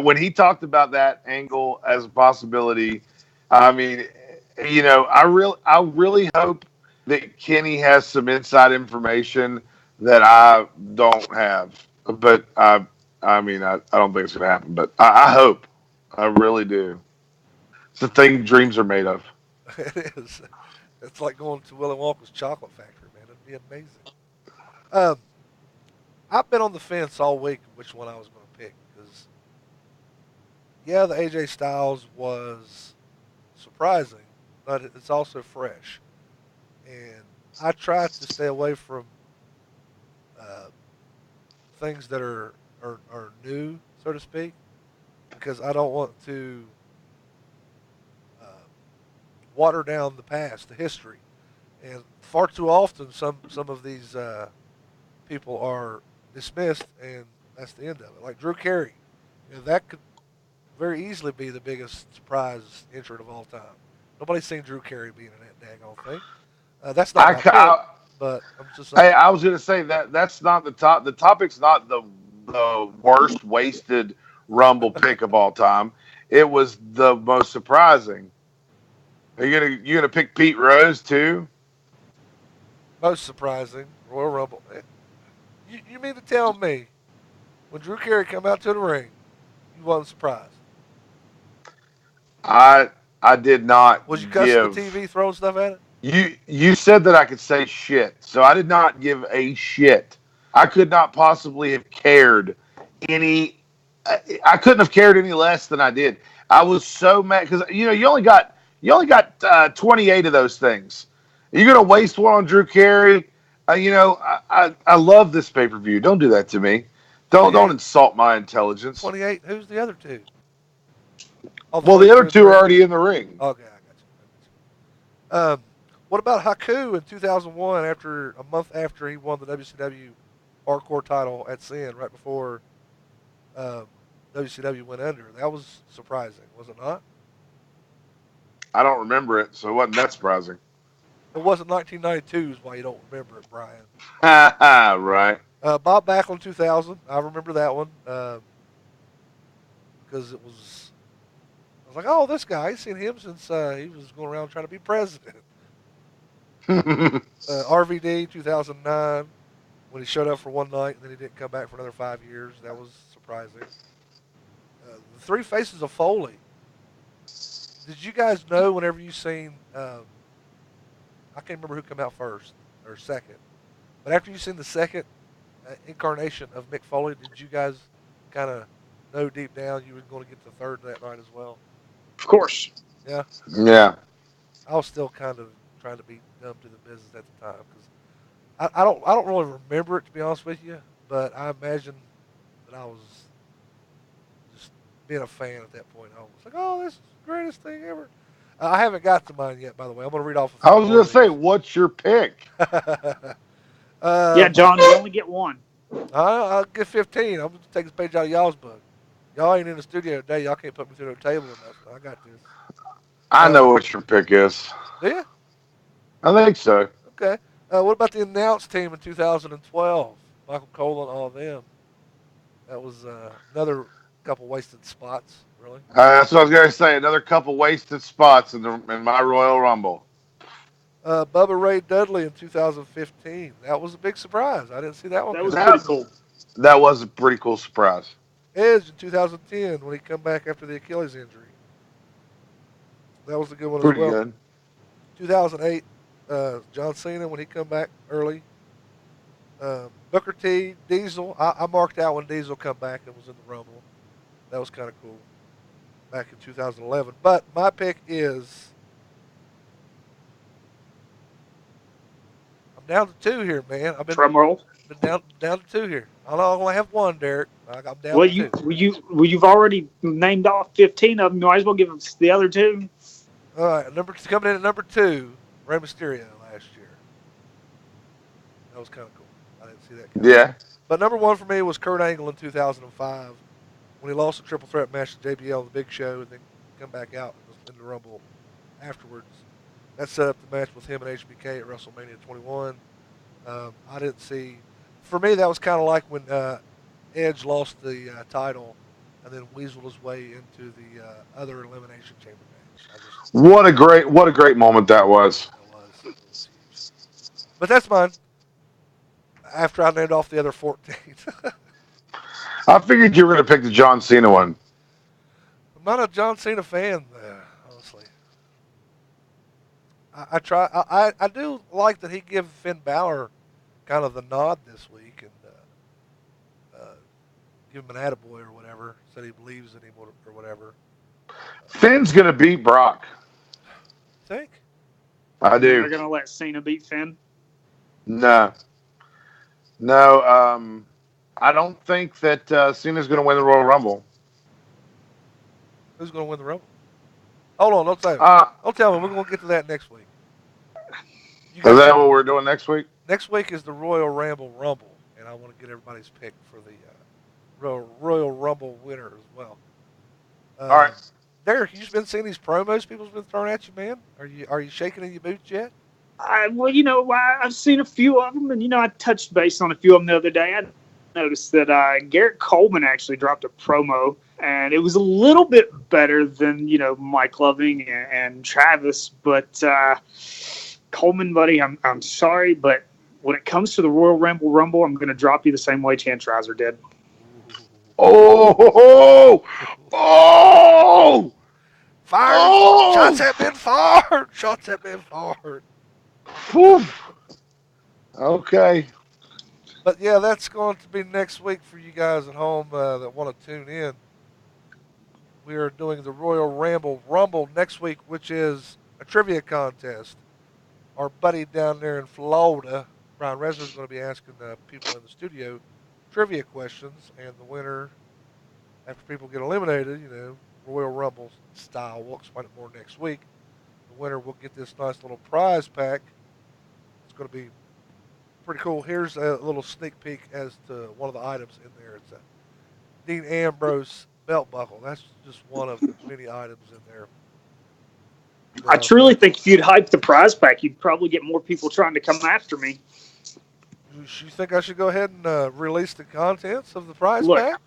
When he talked about that angle as a possibility, I mean, you know, I really hope that Kenny has some inside information that I don't have. But I mean, I don't think it's going to happen. But I hope. I really do. It's the thing dreams are made of. It is. It's like going to Willy Wonka's chocolate factory, man. It'd be amazing. I've been on the fence all week which one I was going to pick because, yeah, the AJ Styles was surprising, but it's also fresh. And I try to stay away from things that are are new, so to speak, because I don't want to uh, water down the past, the history, and far too often some of these people are dismissed, and that's the end of it. Like Drew Carey, that could very easily be the biggest surprise entrant of all time. Nobody's seen Drew Carey being in that daggone thing. That's not I, my pick, I, but I'm just saying. I was going to say that's not the top. The topic's not the worst wasted Rumble pick of all time. It was the most surprising. Are you gonna pick Pete Rose too? Most surprising Royal Rumble. You mean to tell me when Drew Carey come out to the ring, you wasn't surprised? I I did not Was you cussing the give. TV, throwing stuff at it? You said that I could say shit, so I did not give a shit. I could not possibly have cared any. I couldn't have cared any less than I did. I was so mad because you only got 28 of those things. You're gonna waste one on Drew Carey. I love this pay per view. Don't do that to me. Don't 28. insult my intelligence. 28. Who's the other two? Oh, the Well, first the two other in the two are ring. already in the ring. Okay, I got you. What about Haku in 2001? After a month after he won the WCW Hardcore title at Sin, right before um, WCW went under. That was surprising, was it not? I don't remember it, so it wasn't that surprising. It wasn't 1992 is why you don't remember it, Brian. Right. Bob Backlund 2000. I remember that one because it was. I was like, oh, this guy. I've seen him since he was going around trying to be president. RVD 2009 when he showed up for one night and then he didn't come back for another 5 years. That was surprising. The Three Faces of Foley. Did you guys know whenever you seen? I can't remember who came out first or second, but after you seen the second incarnation of Mick Foley, did you guys kind of know deep down you were going to get the third that night as well? Of course. Yeah. Yeah. I was still kind of trying to be dumb to the business at the time because I don't really remember it to be honest with you, but I imagine that I was just being a fan at that point. I was like, oh, this is the greatest thing ever. I haven't got to mine yet, by the way. I'm going to read off a I few was more gonna of say, these. what's your pick? Yeah, um, John, you only get one. I'll get 15. I'm going to take this page out of y'all's book. Y'all ain't in the studio today. Y'all can't put me through the table or nothing. I got this. I know what your pick is. Do you? I think so. Okay. What about the announced team in 2012? Michael Cole and all of them. That was another couple wasted spots, really. That's what I was gonna say. Another couple wasted spots in my Royal Rumble. Bubba Ray Dudley in 2015. That was a big surprise. I didn't see that one That was coming. pretty cool. That was a pretty cool surprise. Edge in 2010 when he come back after the Achilles injury. That was a good one as Pretty well. good. 2008, John Cena when he come back early. Booker T, Diesel. I marked out when Diesel come back and was in the Rumble. That was kind of cool back in 2011. But my pick is I'm down to two here, man. Drum roll. Been down to two here. I only have one, Derek. I'm down Well, to two. you've already named off 15 of them. You might as well give us the other two. All right, coming in at number two, Rey Mysterio last year. That was kind of cool. I didn't see that coming. Yeah. But number one for me was Kurt Angle in 2005 when he lost a triple threat match to JBL on the Big Show and then come back out in the Rumble afterwards. That set up the match with him and HBK at WrestleMania 21. I didn't see. For me, that was kind of like when Edge lost the title and then weaseled his way into the other Elimination Chamber match. What a great moment that was. It was huge. But that's mine. After I named off the other 14. I figured you were gonna pick the John Cena one. I'm not a John Cena fan, honestly. I try. I do like that he gave Finn Balor kind of the nod this week and give him an attaboy or whatever. Said he believes in him or whatever. Finn's gonna beat Brock. Think? I do. They're gonna let Cena beat Finn. No. No. I don't think that Cena's going to win the Royal Rumble. Who's going to win the Rumble? Hold on, don't tell me. Uh, Don't tell me. We're going to get to that next week. You is got that what we're doing next week? next week is the Royal Rumble, and I want to get everybody's pick for the Royal Rumble winner as well. All right. Derek, you just been seeing these promos people's been throwing at you, man? Are you shaking in your boots yet? I've seen a few of them, and I touched base on a few of them the other day. I noticed that Garrett Coleman actually dropped a promo, and it was a little bit better than Mike Loving and Travis. But Coleman, buddy, I'm sorry, but when it comes to the Royal Rumble, I'm going to drop you the same way Chance Riser did. Oh! Fired! Oh! Shots have been fired! Shots have been fired. Whew. Okay. But yeah, that's going to be next week for you guys at home that want to tune in. We are doing the Royal Rumble next week, which is a trivia contest. Our buddy down there in Florida, Brian Resner, is going to be asking people in the studio trivia questions, and the winner, after people get eliminated, Royal Rumble style. We'll explain it more next week. The winner will get this nice little prize pack. It's going to be pretty cool. Here's a little sneak peek as to one of the items in there. It's a Dean Ambrose belt buckle. That's just one of the many items in there. I truly think if you'd hype the prize pack, you'd probably get more people trying to come after me. You think I should go ahead and release the contents of the prize Look, pack?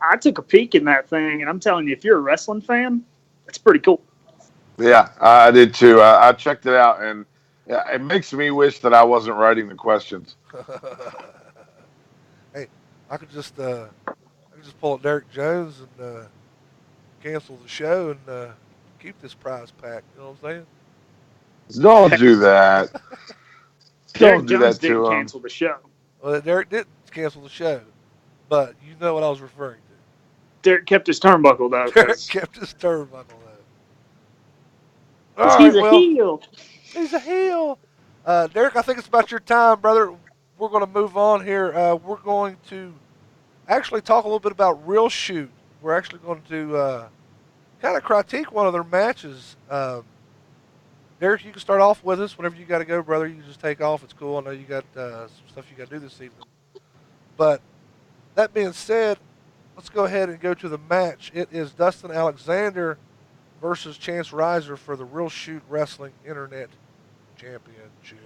I took a peek in that thing, and I'm telling you, if you're a wrestling fan, it's pretty cool. Yeah, I did too. I checked it out, and it makes me wish that I wasn't writing the questions. Hey, I could just pull a Derek Jones and cancel the show and keep this prize pack. You know what I'm saying? Don't do that. Derek Don't do Jones that didn't to him. cancel the show. Well, Derek didn't cancel the show, but you know what I was referring to. Derek kept his turnbuckle, though. Derek kept his turnbuckle, though. All he's a heel. He's a heel. Derek, I think it's about your time, brother. We're going to move on here. We're going to actually talk a little bit about Real Shoot. We're actually going to kind of critique one of their matches. Derek, you can start off with us. Whenever you got to go, brother, you can just take off. It's cool. I know you got some stuff you got to do this evening. But that being said, let's go ahead and go to the match. It is Dustin Alexander versus Chance Riser for the Real Shoot Wrestling Internet Championship.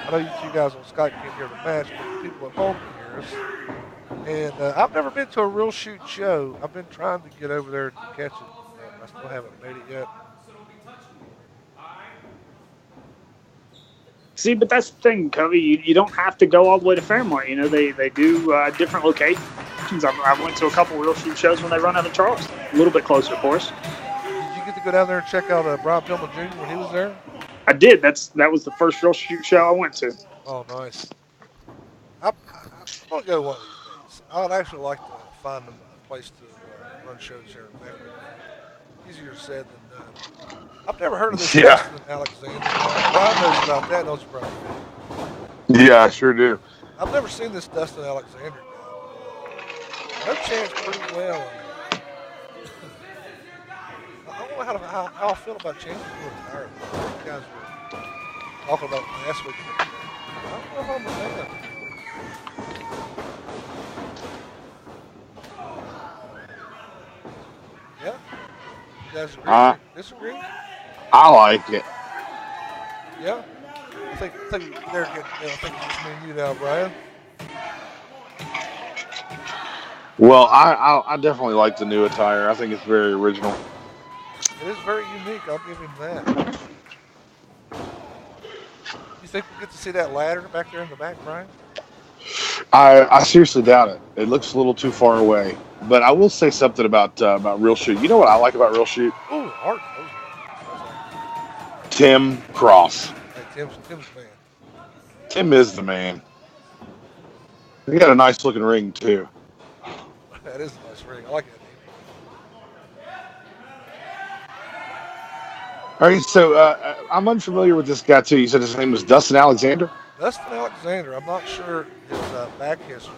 I know you two guys on Skype can't hear the match, but the people at home can hear us. And I've never been to a Real Shoot show. I've been trying to get over there to catch it. I still haven't made it yet. See, but that's the thing, Covey. You don't have to go all the way to Fairmont. They do different locations. I went to a couple Real Shoot shows when they run out of Charleston. A little bit closer, of course. Did you get to go down there and check out Brian Pillman Jr. when he was there? I did. That was the first Real Shoot show I went to. Oh, nice. I'm going to go one of these days. I would actually like to find a place to run shows here in Fairmont. Easier said than done. I've never heard of this Dustin Alexander. Brian knows about that, don't you, Brian? Yeah, I sure do. I've never seen this Dustin Alexander guy. No Chance pretty well. I don't know how I feel about Chance being retired. You guys were talking about last week. I don't know if I'm a fan. Yeah? You guys agree? Disagree? I like it. Yeah? I think they're good. I think it's just me and you now, Brian. Well, I definitely like the new attire. I think it's very original. It is very unique. I'll give him that. You think we'll get to see that ladder back there in the back, Brian? I seriously doubt it. It looks a little too far away. But I will say something about Real Shoot. You know what I like about Real Shoot? Ooh, Art. Tim Cross. Hey, Tim's man. Tim is the man. He got a nice looking ring too. That is a nice ring. I like that name. All right, so I'm unfamiliar with this guy too. You said his name was Dustin Alexander. Dustin Alexander. I'm not sure his back history.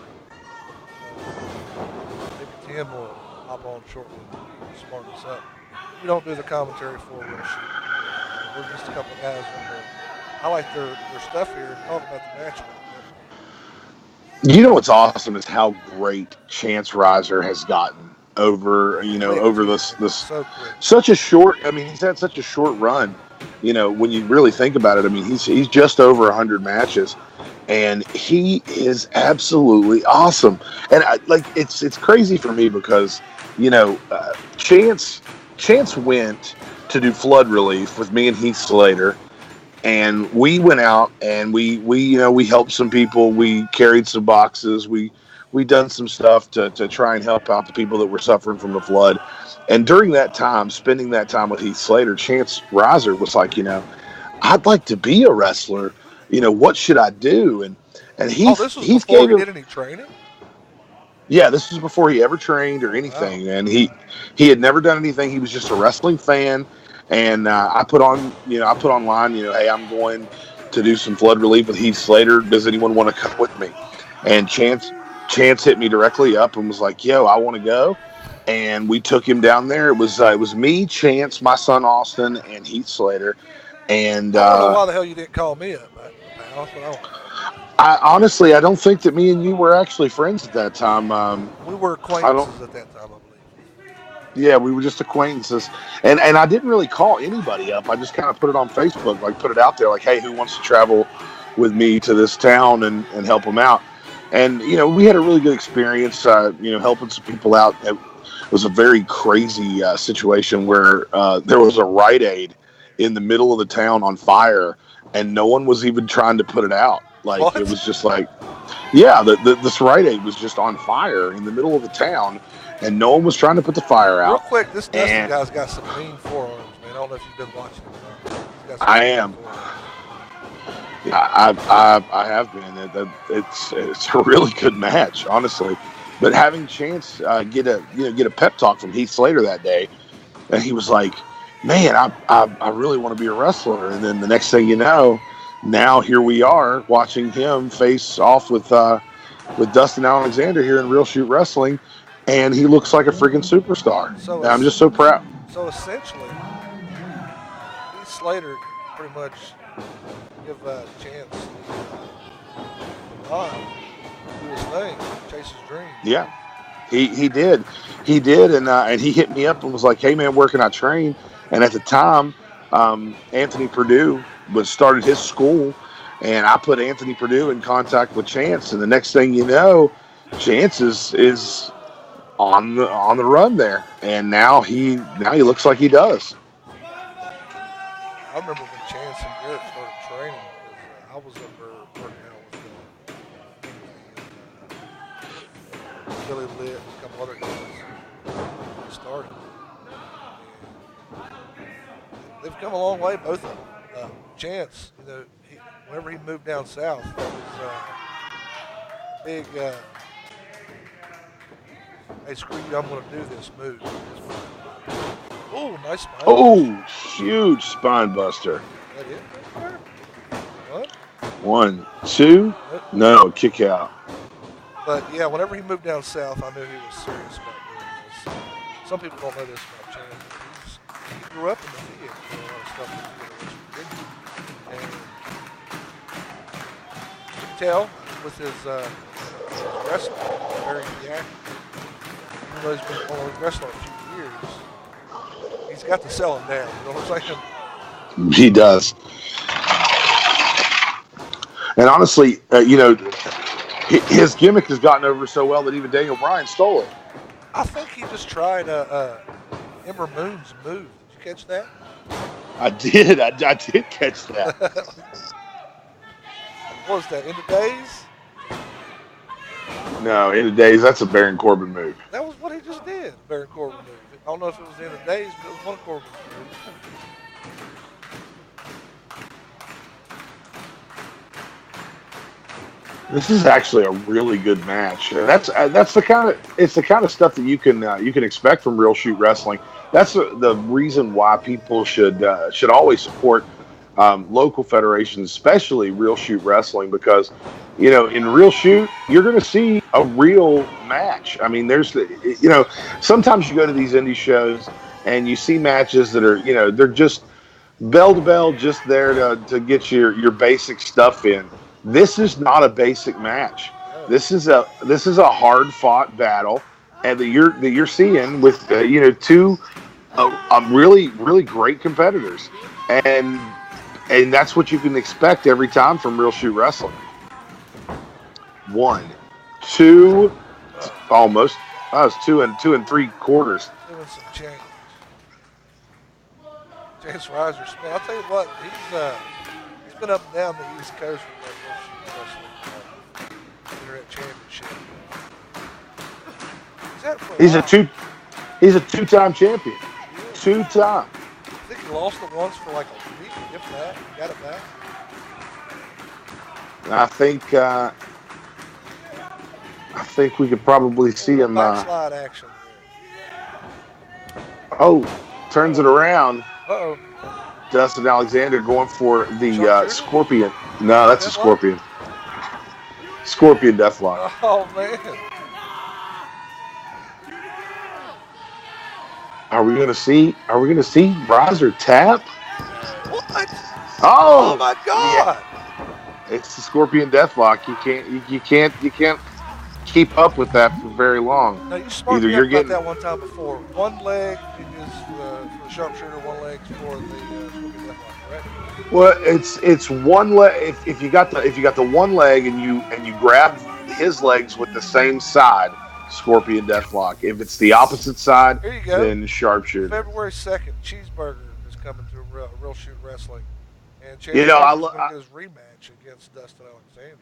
Maybe Tim will hop on shortly and smart us up. We don't do the commentary for Real Shoot. We're just a couple of guys on there. I like their stuff here and talk about the match a little You know what's awesome is how great Chance Riser has gotten over bit. Quick, over too, this man. this So quick. such a short. I mean, he's had such a short run. When you really think about it, I mean, he's just over 100 matches, and he is absolutely awesome. And it's crazy for me because Chance went to do flood relief with me and Heath Slater, and we went out and we helped some people. We carried some boxes. We done some stuff to try and help out the people that were suffering from the flood. And during that time, spending that time with Heath Slater, Chance Riser was like, I'd like to be a wrestler. What should I do? And Oh, Heath this was Heath before gave he him. did any training? Yeah, this was before he ever trained or Wow. anything, and he had never done anything. He was just a wrestling fan, and I put online, hey, I'm going to do some flood relief with Heath Slater. Does anyone want to come with me? And Chance hit me directly up and was like, yo, I want to go. And we took him down there. It was me, Chance, my son Austin, and Heath Slater. And I want to know why the hell you didn't call me up, pal. That's what I want to know. I don't think that me and you were actually friends at that time. We were I don't. acquaintances at that time, I believe. Yeah, we were just acquaintances, and I didn't really call anybody up. I just kind of put it on Facebook, like put it out there, like, hey, who wants to travel with me to this town and help them out? And we had a really good experience, helping some people out. It was a very crazy situation where there was a Rite Aid in the middle of the town on fire, and no one was even trying to put it out. Like it What? was just like, yeah, this Rite Aid was just on fire in the middle of the town, and no one was trying to put the fire Real out. quick, this Dustin And guy's got some mean forearms, man. I don't know if you've been watching him or not. He's got some I mean am. forearms. Yeah, I have been. It's a really good match, honestly. But having Chance get a pep talk from Heath Slater that day, and he was like, "Man, I really want to be a wrestler." And then the next thing you know, now here we are watching him face off with Dustin Alexander here in Real Shoot Wrestling, and he looks like a freaking superstar. So And I'm just so proud. So essentially, Heath Slater pretty much give Chance the nod, do his thing, chase his dream. Yeah, he did, and he hit me up and was like, "Hey man, where can I train?" And at the time, Anthony Purdue started his school, and I put Anthony Purdue in contact with Chance, and the next thing you know, Chance is on the run there, and now he looks like he does. I remember when Chance and Garrett started training because I was up there working out with Billy Litt and a couple other guys when they started. And they've come a long way, both of them. Chance, whenever he moved down south, that was big. Hey, screw you! I'm going to do this move. Oh, nice spine. Oh, huge spine buster. That it? What? 1, 2, no kick out. But yeah, whenever he moved down south, I knew he was serious about doing this. Some people don't know this about Chance. He grew up in the theater, doing a lot of stuff in the theater, West Virginia. And you can tell with his wrestling, he's very reactive. Even though he's been only wrestling a few years, he's got to sell him down. You know what I'm saying? He does. And honestly, his gimmick has gotten over so well that even Daniel Bryan stole it. I think he just tried Ember Moon's move. Did you catch that? I did. I did catch that. What was that, In the Days? No, in the days, that's a Baron Corbin move. That was what he just did, Baron Corbin move. I don't know if it was In the Days, but it was one Corbin move. This is actually a really good match. That's the kind of stuff that you can expect from Real Shoot Wrestling. That's the reason why people should always support local federations, especially Real Shoot Wrestling, because in Real Shoot you're going to see a real match. I mean, sometimes you go to these indie shows and you see matches that are they're just bell to bell, just there to get your basic stuff in. This is not a basic match. This is a hard fought battle, and that you're seeing with two really great competitors, and and that's what you can expect every time from Real Shoot Wrestling. One, two, almost. That was two and three quarters. Doing some change. Chance Riser Smith. I'll tell you what, he's been up and down the East Coast with that World Shoot Wrestling Internet Championship. He's had it for a He's a while. two. He's a two-time champion. Two-time. I think he lost it once for like a week, if that. He got it back. I think we could probably A see little him. backslide action Oh, turns it around. there. Uh oh. Dustin Alexander going for the Sharpshooter? Scorpion. No, that's a Deadlock? Scorpion. Scorpion Deathlock. Oh man. Are we gonna see? Are we gonna see Riser tap? What? Oh Oh, my yeah. God. It's the Scorpion Deathlock. You can't keep up with that for very long. Now you smarted Either me up you're about getting that one time before. One leg is for the sharpshooter, one leg for the Scorpion Deathlock, correct? well, it's one leg. If you got the one leg and you grab his legs with the same side, Scorpion Deathlock. If it's the opposite side, Here you go. then Sharpshooter. February 2nd, Cheeseburger is coming to Real Shoot Wrestling. And Chance You know, I, Riser's lo- going to get his rematch against Dustin Alexander.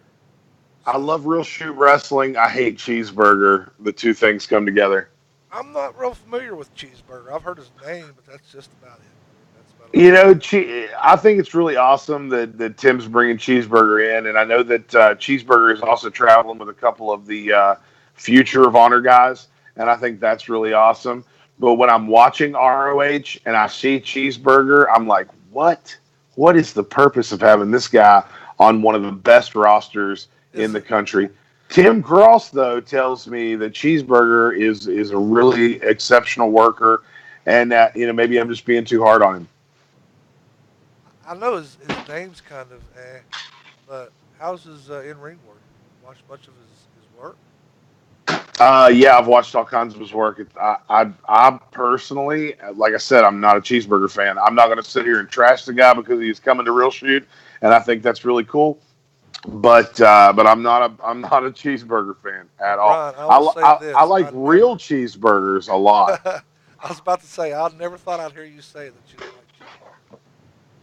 I So love Real Shoot Wrestling. I hate Cheeseburger. The two things come together. I'm not real familiar with Cheeseburger. I've heard his name, but that's just about it. That's about all. I think it's really awesome that Tim's bringing Cheeseburger in, and I know that Cheeseburger is also traveling with a couple of the Future of Honor guys, and I think that's really awesome. But when I'm watching ROH and I see Cheeseburger, I'm like, what? What is the purpose of having this guy on one of the best rosters in Is the it? country? Tim Cross, though, tells me that Cheeseburger is a really exceptional worker, and that maybe I'm just being too hard on him. I know his name's kind of but how's his in ring work? Watch much of his work? Yeah, I've watched all kinds of his work. I personally, like I said, I'm not a Cheeseburger fan. I'm not going to sit here and trash the guy because he's coming to Real Shoot, and I think that's really cool. But I'm not a cheeseburger fan Now, at all. Brian, I I, will li- say I this: like I real never. cheeseburgers a lot. I was about to say I never thought I'd hear you say that you didn't like cheeseburger.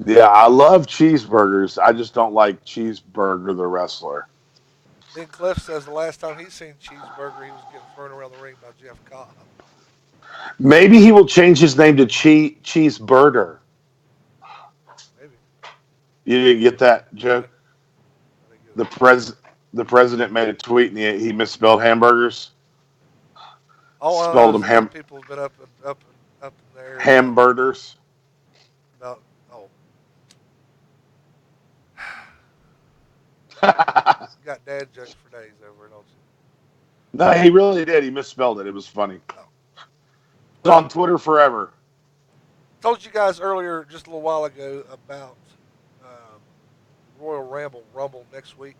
Yeah, I love cheeseburgers. I just don't like Cheeseburger the wrestler. Ben Cliff says the last time he seen cheeseburger, he was getting thrown around the ring by Jeff Cobb. Maybe he will change his name to Cheeseburger. Maybe You didn't get that I, joke? I didn't get The it. pres the president made a tweet and he misspelled hamburgers. All I know Spelled is them that some people have been up in there hamburgers. about oh got dad jokes for days over it. Also. No, he really did. He misspelled it. It was funny. It Oh. was Well, on Twitter forever. told you guys earlier, just a little while ago, about um, Royal Ramble Rumble next week.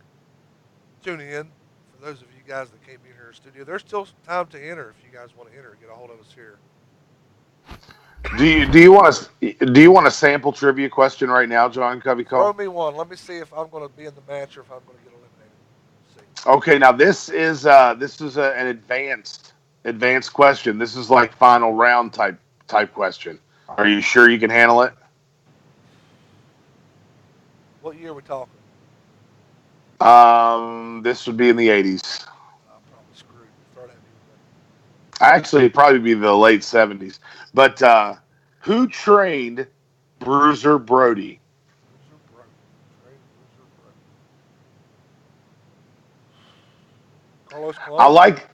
Tune in. For those of you guys that can't be in here in studio, there's still time to enter if you guys want to enter. Get a hold of us here. Do you want a sample trivia question right now, John Covey Throw Cole? me one. Let me see if I'm going to be in the match or if I'm going to get eliminated. Let's see. Okay, now this is an advanced question. This is like final round type question. Are you sure you can handle it? What year are we talking? This would be in the '80s. I'm probably screwed. Throw that Actually, it'd probably be the late '70s. But who trained Bruiser Brody? Bruiser Brody. Trey Bruiser Brody. Carlos I Colon? like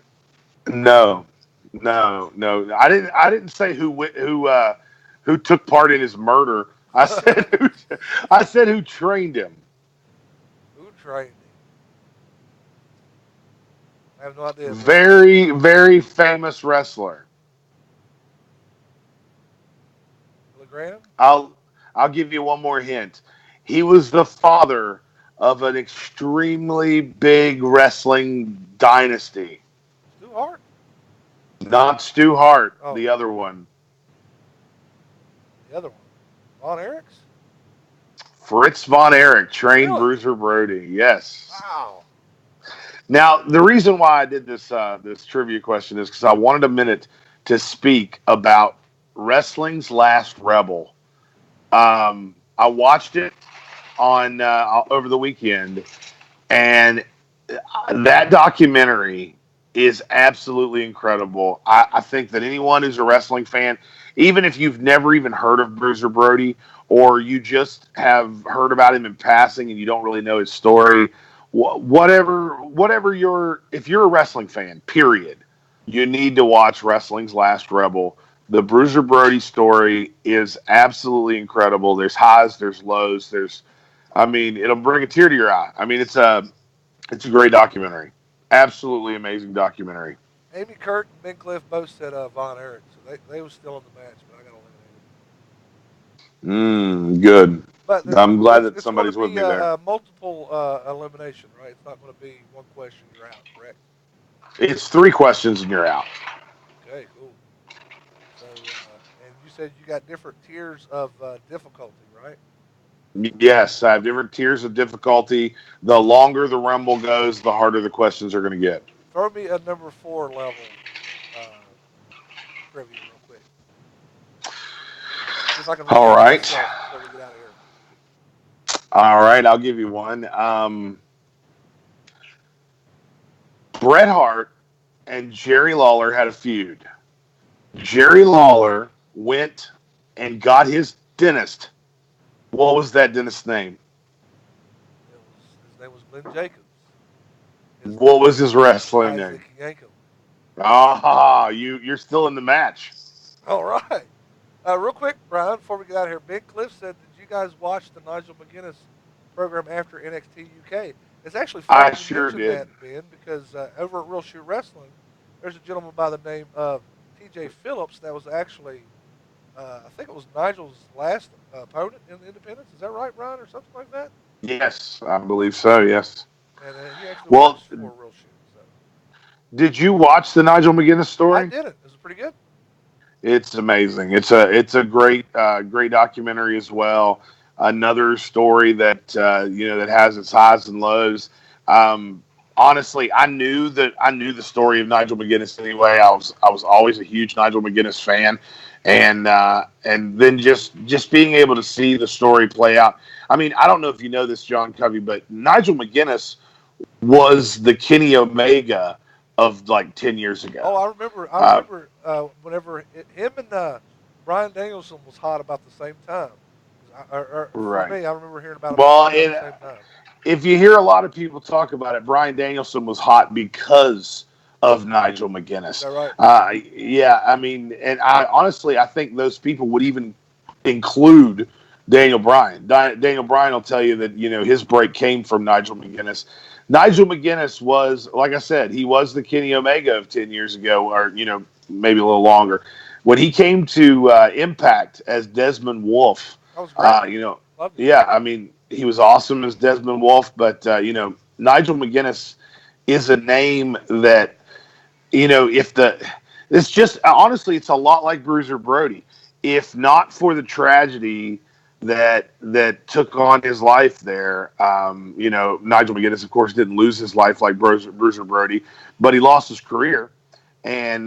no. I didn't say who took part in his murder. I said who trained him. Who trained him? I have no idea, man. Very, very famous wrestler. Billy Graham? I'll I'll give you one more hint. He was the father of an extremely big wrestling dynasty. Stu Hart? Not Stu Hart, Oh, the other one. the other one. Von Erichs? Fritz von Erich trained Really? Bruiser Brody. Yes. Wow. Now, the reason why I did this trivia question is because I wanted a minute to speak about wrestling's last Rebel. I watched it on over the weekend, and that documentary is absolutely incredible. I think that anyone who's a wrestling fan, even if you've never even heard of Bruiser Brody, or you just have heard about him in passing and you don't really know his story, whatever if you're a wrestling fan, period, you need to watch Wrestling's Last Rebel. The Bruiser Brody story is absolutely incredible. There's highs, there's lows, I mean, it'll bring a tear to your eye. I mean, it's a great documentary. Absolutely amazing documentary. Amy Kurt and Ben Cliff both said Von Erich, so they was still in the match, but I got eliminated. Good. But I'm glad that it's going to somebody's with be me there. a multiple elimination, right? It's not going to be one question you're out, correct? It's 3 questions and you're out. Okay, cool. So, and you said you got different tiers of difficulty, right? Yes, I have different tiers of difficulty. The longer the rumble goes, the harder the questions are going to get. Throw me a number 4 level uh, trivia real quick. See if I can All redeem right. myself before we get out of here. All right, I'll give you one. Bret Hart and Jerry Lawler had a feud. Jerry Lawler went and got his dentist. What was that dentist's name? His name was Glenn Jacobs. His What was his wrestling name? Isaac Yankem. Ah, you're still in the match. All right. Real quick, Brian, before we get out of here, Ben Cliff said, "Did you guys watch the Nigel McGuinness program after NXT UK?" It's actually funny I you sure mentioned did. that, Ben, because over at Real Shoot Wrestling, there's a gentleman by the name of T.J. Phillips that was actually, I think it was Nigel's last opponent in the Independence. Is that right, Brian, or something like that? Yes, I believe so. Yes. And he actually Well, works for Real Shoot. So did you watch the Nigel McGuinness I story? did it. Is it pretty good? It's amazing. It's a great documentary as well. Another story that that has its highs and lows. Honestly, I knew the story of Nigel McGuinness anyway. I was always a huge Nigel McGuinness fan, and then just being able to see the story play out. I mean, I don't know if you know this, John Covey, but Nigel McGuinness was the Kenny Omega of like 10 years Oh, ago. I remember. I Uh, remember whenever him and Brian Danielson was hot about the same time. For right. me, I remember hearing about them Well, around the same time. if you hear a lot of people talk about it, Brian Danielson was hot because of Nigel Is McGuinness. that right? Yeah, I mean, and I think those people would even include Daniel Bryan. Daniel Bryan will tell you that his break came from Nigel McGuinness. Nigel McGuinness was, like I said, he was the Kenny Omega of 10 years ago, or maybe a little longer. When he came to Impact as Desmond Wolfe, That was great. uh, you know, Loved it. yeah, I mean, he was awesome as Desmond Wolfe, but Nigel McGuinness is a name that if it's just honestly, it's a lot like Bruiser Brody. If not for the tragedy that took on his life there, Nigel McGuinness, of course, didn't lose his life like Bruiser Brody, but he lost his career, and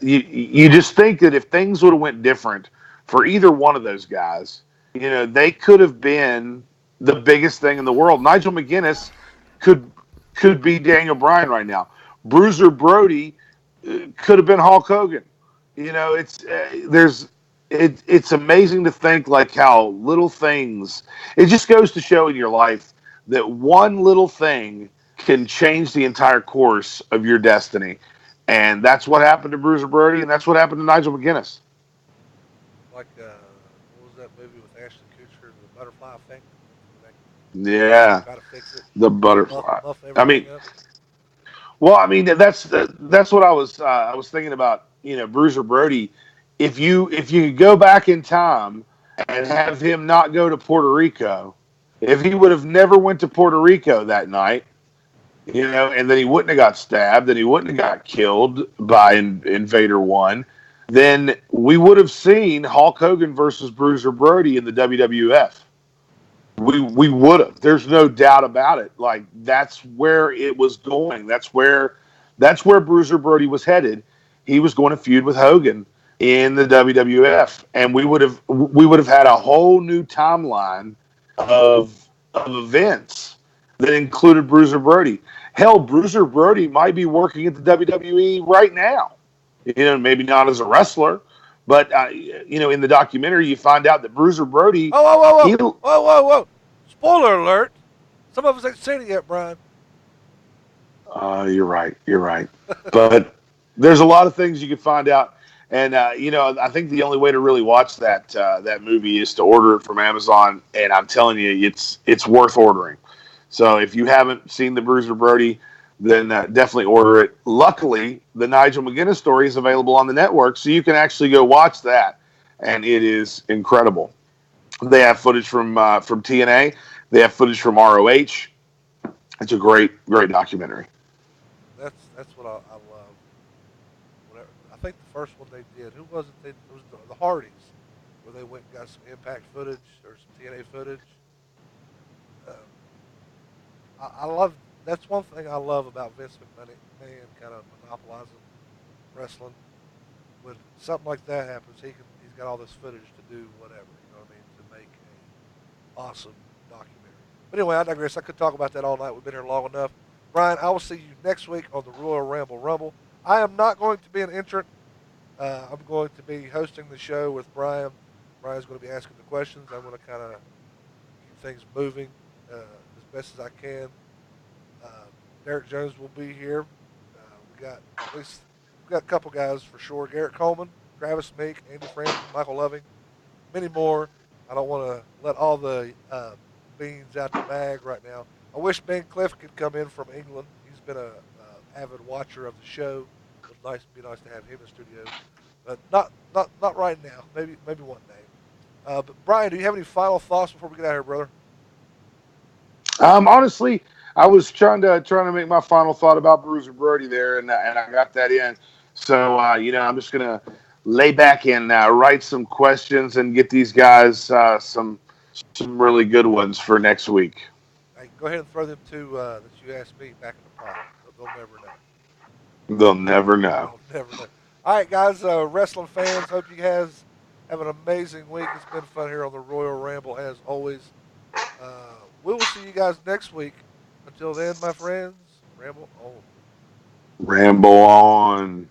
you just think that if things would have went different for either one of those guys, they could have been the biggest thing in the world. Nigel McGuinness could be Daniel Bryan right now. Bruiser Brody could have been Hulk Hogan. It's amazing to think like how little things. It just goes to show in your life that one little thing can change the entire course of your destiny. And that's what happened to Bruiser Brody, and that's what happened to Nigel McGuinness. Like, what was that movie with Ashton Kutcher, The Butterfly Effect? Yeah, Try to fix it, the muff, butterfly. muff I mean, everything up. well, I mean that's what I was thinking about. Bruiser Brody. If you could go back in time and have him not go to Puerto Rico, if he would have never went to Puerto Rico that night, and then he wouldn't have got stabbed, and he wouldn't have got killed by Invader One, then we would have seen Hulk Hogan versus Bruiser Brody in the WWF. We would have. There's no doubt about it. Like that's where it was going. That's where Bruiser Brody was headed. He was going to feud with Hogan in the WWF, and we would have had a whole new timeline of events that included Bruiser Brody. Hell, Bruiser Brody might be working at the WWE right now. Maybe not as a wrestler, but in the documentary, you find out that Bruiser Brody, Oh, whoa, whoa, he whoa, whoa, whoa, whoa! Spoiler alert! Some of us ain't seen it yet, Brian. You're right. You're right. But there's a lot of things you can find out, and I think the only way to really watch that movie is to order it from Amazon. And I'm telling you, it's worth ordering. So if you haven't seen the Bruiser Brody, then definitely order it. Luckily, the Nigel McGuinness story is available on the network, so you can actually go watch that, and it is incredible. They have footage from TNA. They have footage from ROH. It's a great, great documentary. That's what I love. Whatever. I think the first one they did. Who was it? It was the Hardys, where they went and got some Impact footage or some TNA footage. Uh, I love. That's one thing I love about Vince McMahon kind of monopolizing wrestling. When something like that happens, he's got all this footage to do whatever. You know what I mean? To make a awesome documentary. But anyway, I digress. I could talk about that all night. We've been here long enough. Brian, I will see you next week on the Royal Rumble. I am not going to be an entrant. I'm going to be hosting the show with Brian. Brian's going to be asking the questions. I'm going to kind of keep things moving as best as I can. Uh, Derek Jones will be here. We got at least we got a couple guys for sure. Garrett Coleman, Travis Meek, Andy Franklin, Michael Loving, many more. I don't want to let all the beans out the bag right now. I wish Ben Cliff could come in from England. He's been a avid watcher of the show. Would be nice to have him in studio, but not right now. Maybe one day. But Brian, do you have any final thoughts before we get out of here, brother? Honestly, I was trying to make my final thought about Bruiser Brody there, and I got that in. So I'm just gonna lay back and write some questions and get these guys some really good ones for next week. Hey, go ahead and throw them two that you asked me back in the pot. They'll never know. They'll never know. They'll never know. All right, guys, wrestling fans, hope you guys have an amazing week. It's been fun here on the Royal Ramble as always. We will see you guys next week. Until then, my friends, ramble on. Ramble on.